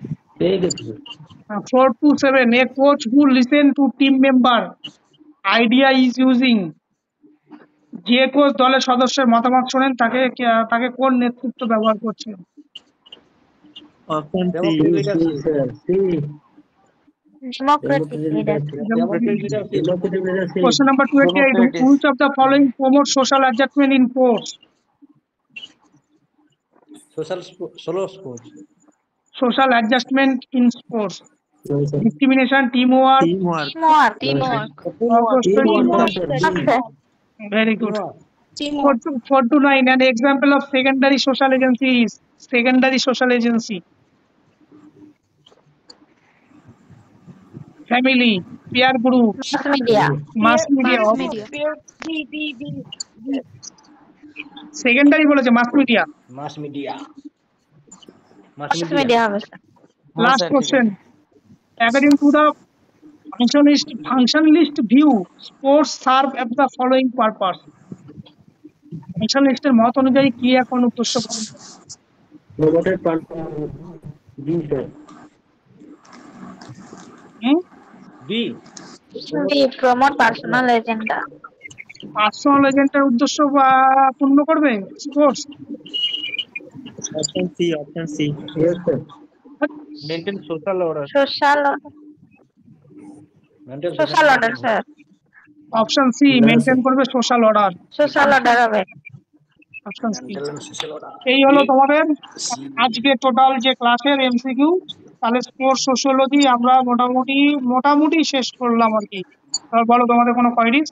427 a coach who listen to team member idea is using। যে coach দলের সদস্যের মতামত শোনেন তাকে কোন নেতৃত্ব ব্যবহার করছেন? Option C democratic leader Question number 28 which of the following promote social adjustment in sports? Solo sports Social adjustment in sports, discrimination, teamwork, teamwork very good। 429 an example of secondary social agency is secondary social agency, family, peer group, media mass media। Secondary বলেছে mass media. Mass media media হবে sir Last question according to the functionalist view sports serve at the following purpose। ফাংশনালিস্টের মত অনুযায়ী ক্রিয়া কোন উদ্দেশ্য পালন করে? Promoted B promote personal agenda personal এজেন্টের উদ্দেশ্য পূর্ণ করবে sports. Option C maintain social order social order sir option C maintain করবে সোশ্যাল অর্ডার। সোশ্যাল অর্ডার হবে অপশন সি। এই হলো তোমাদের আজকে টোটাল যে ক্লাসের এমসিকিউ। তাহলে স্পোর্টস সোশিওলজি আমরা মোটামুটি শেষ করলাম আর কি। বলো তোমাদের কোনো কোয়েরিজ?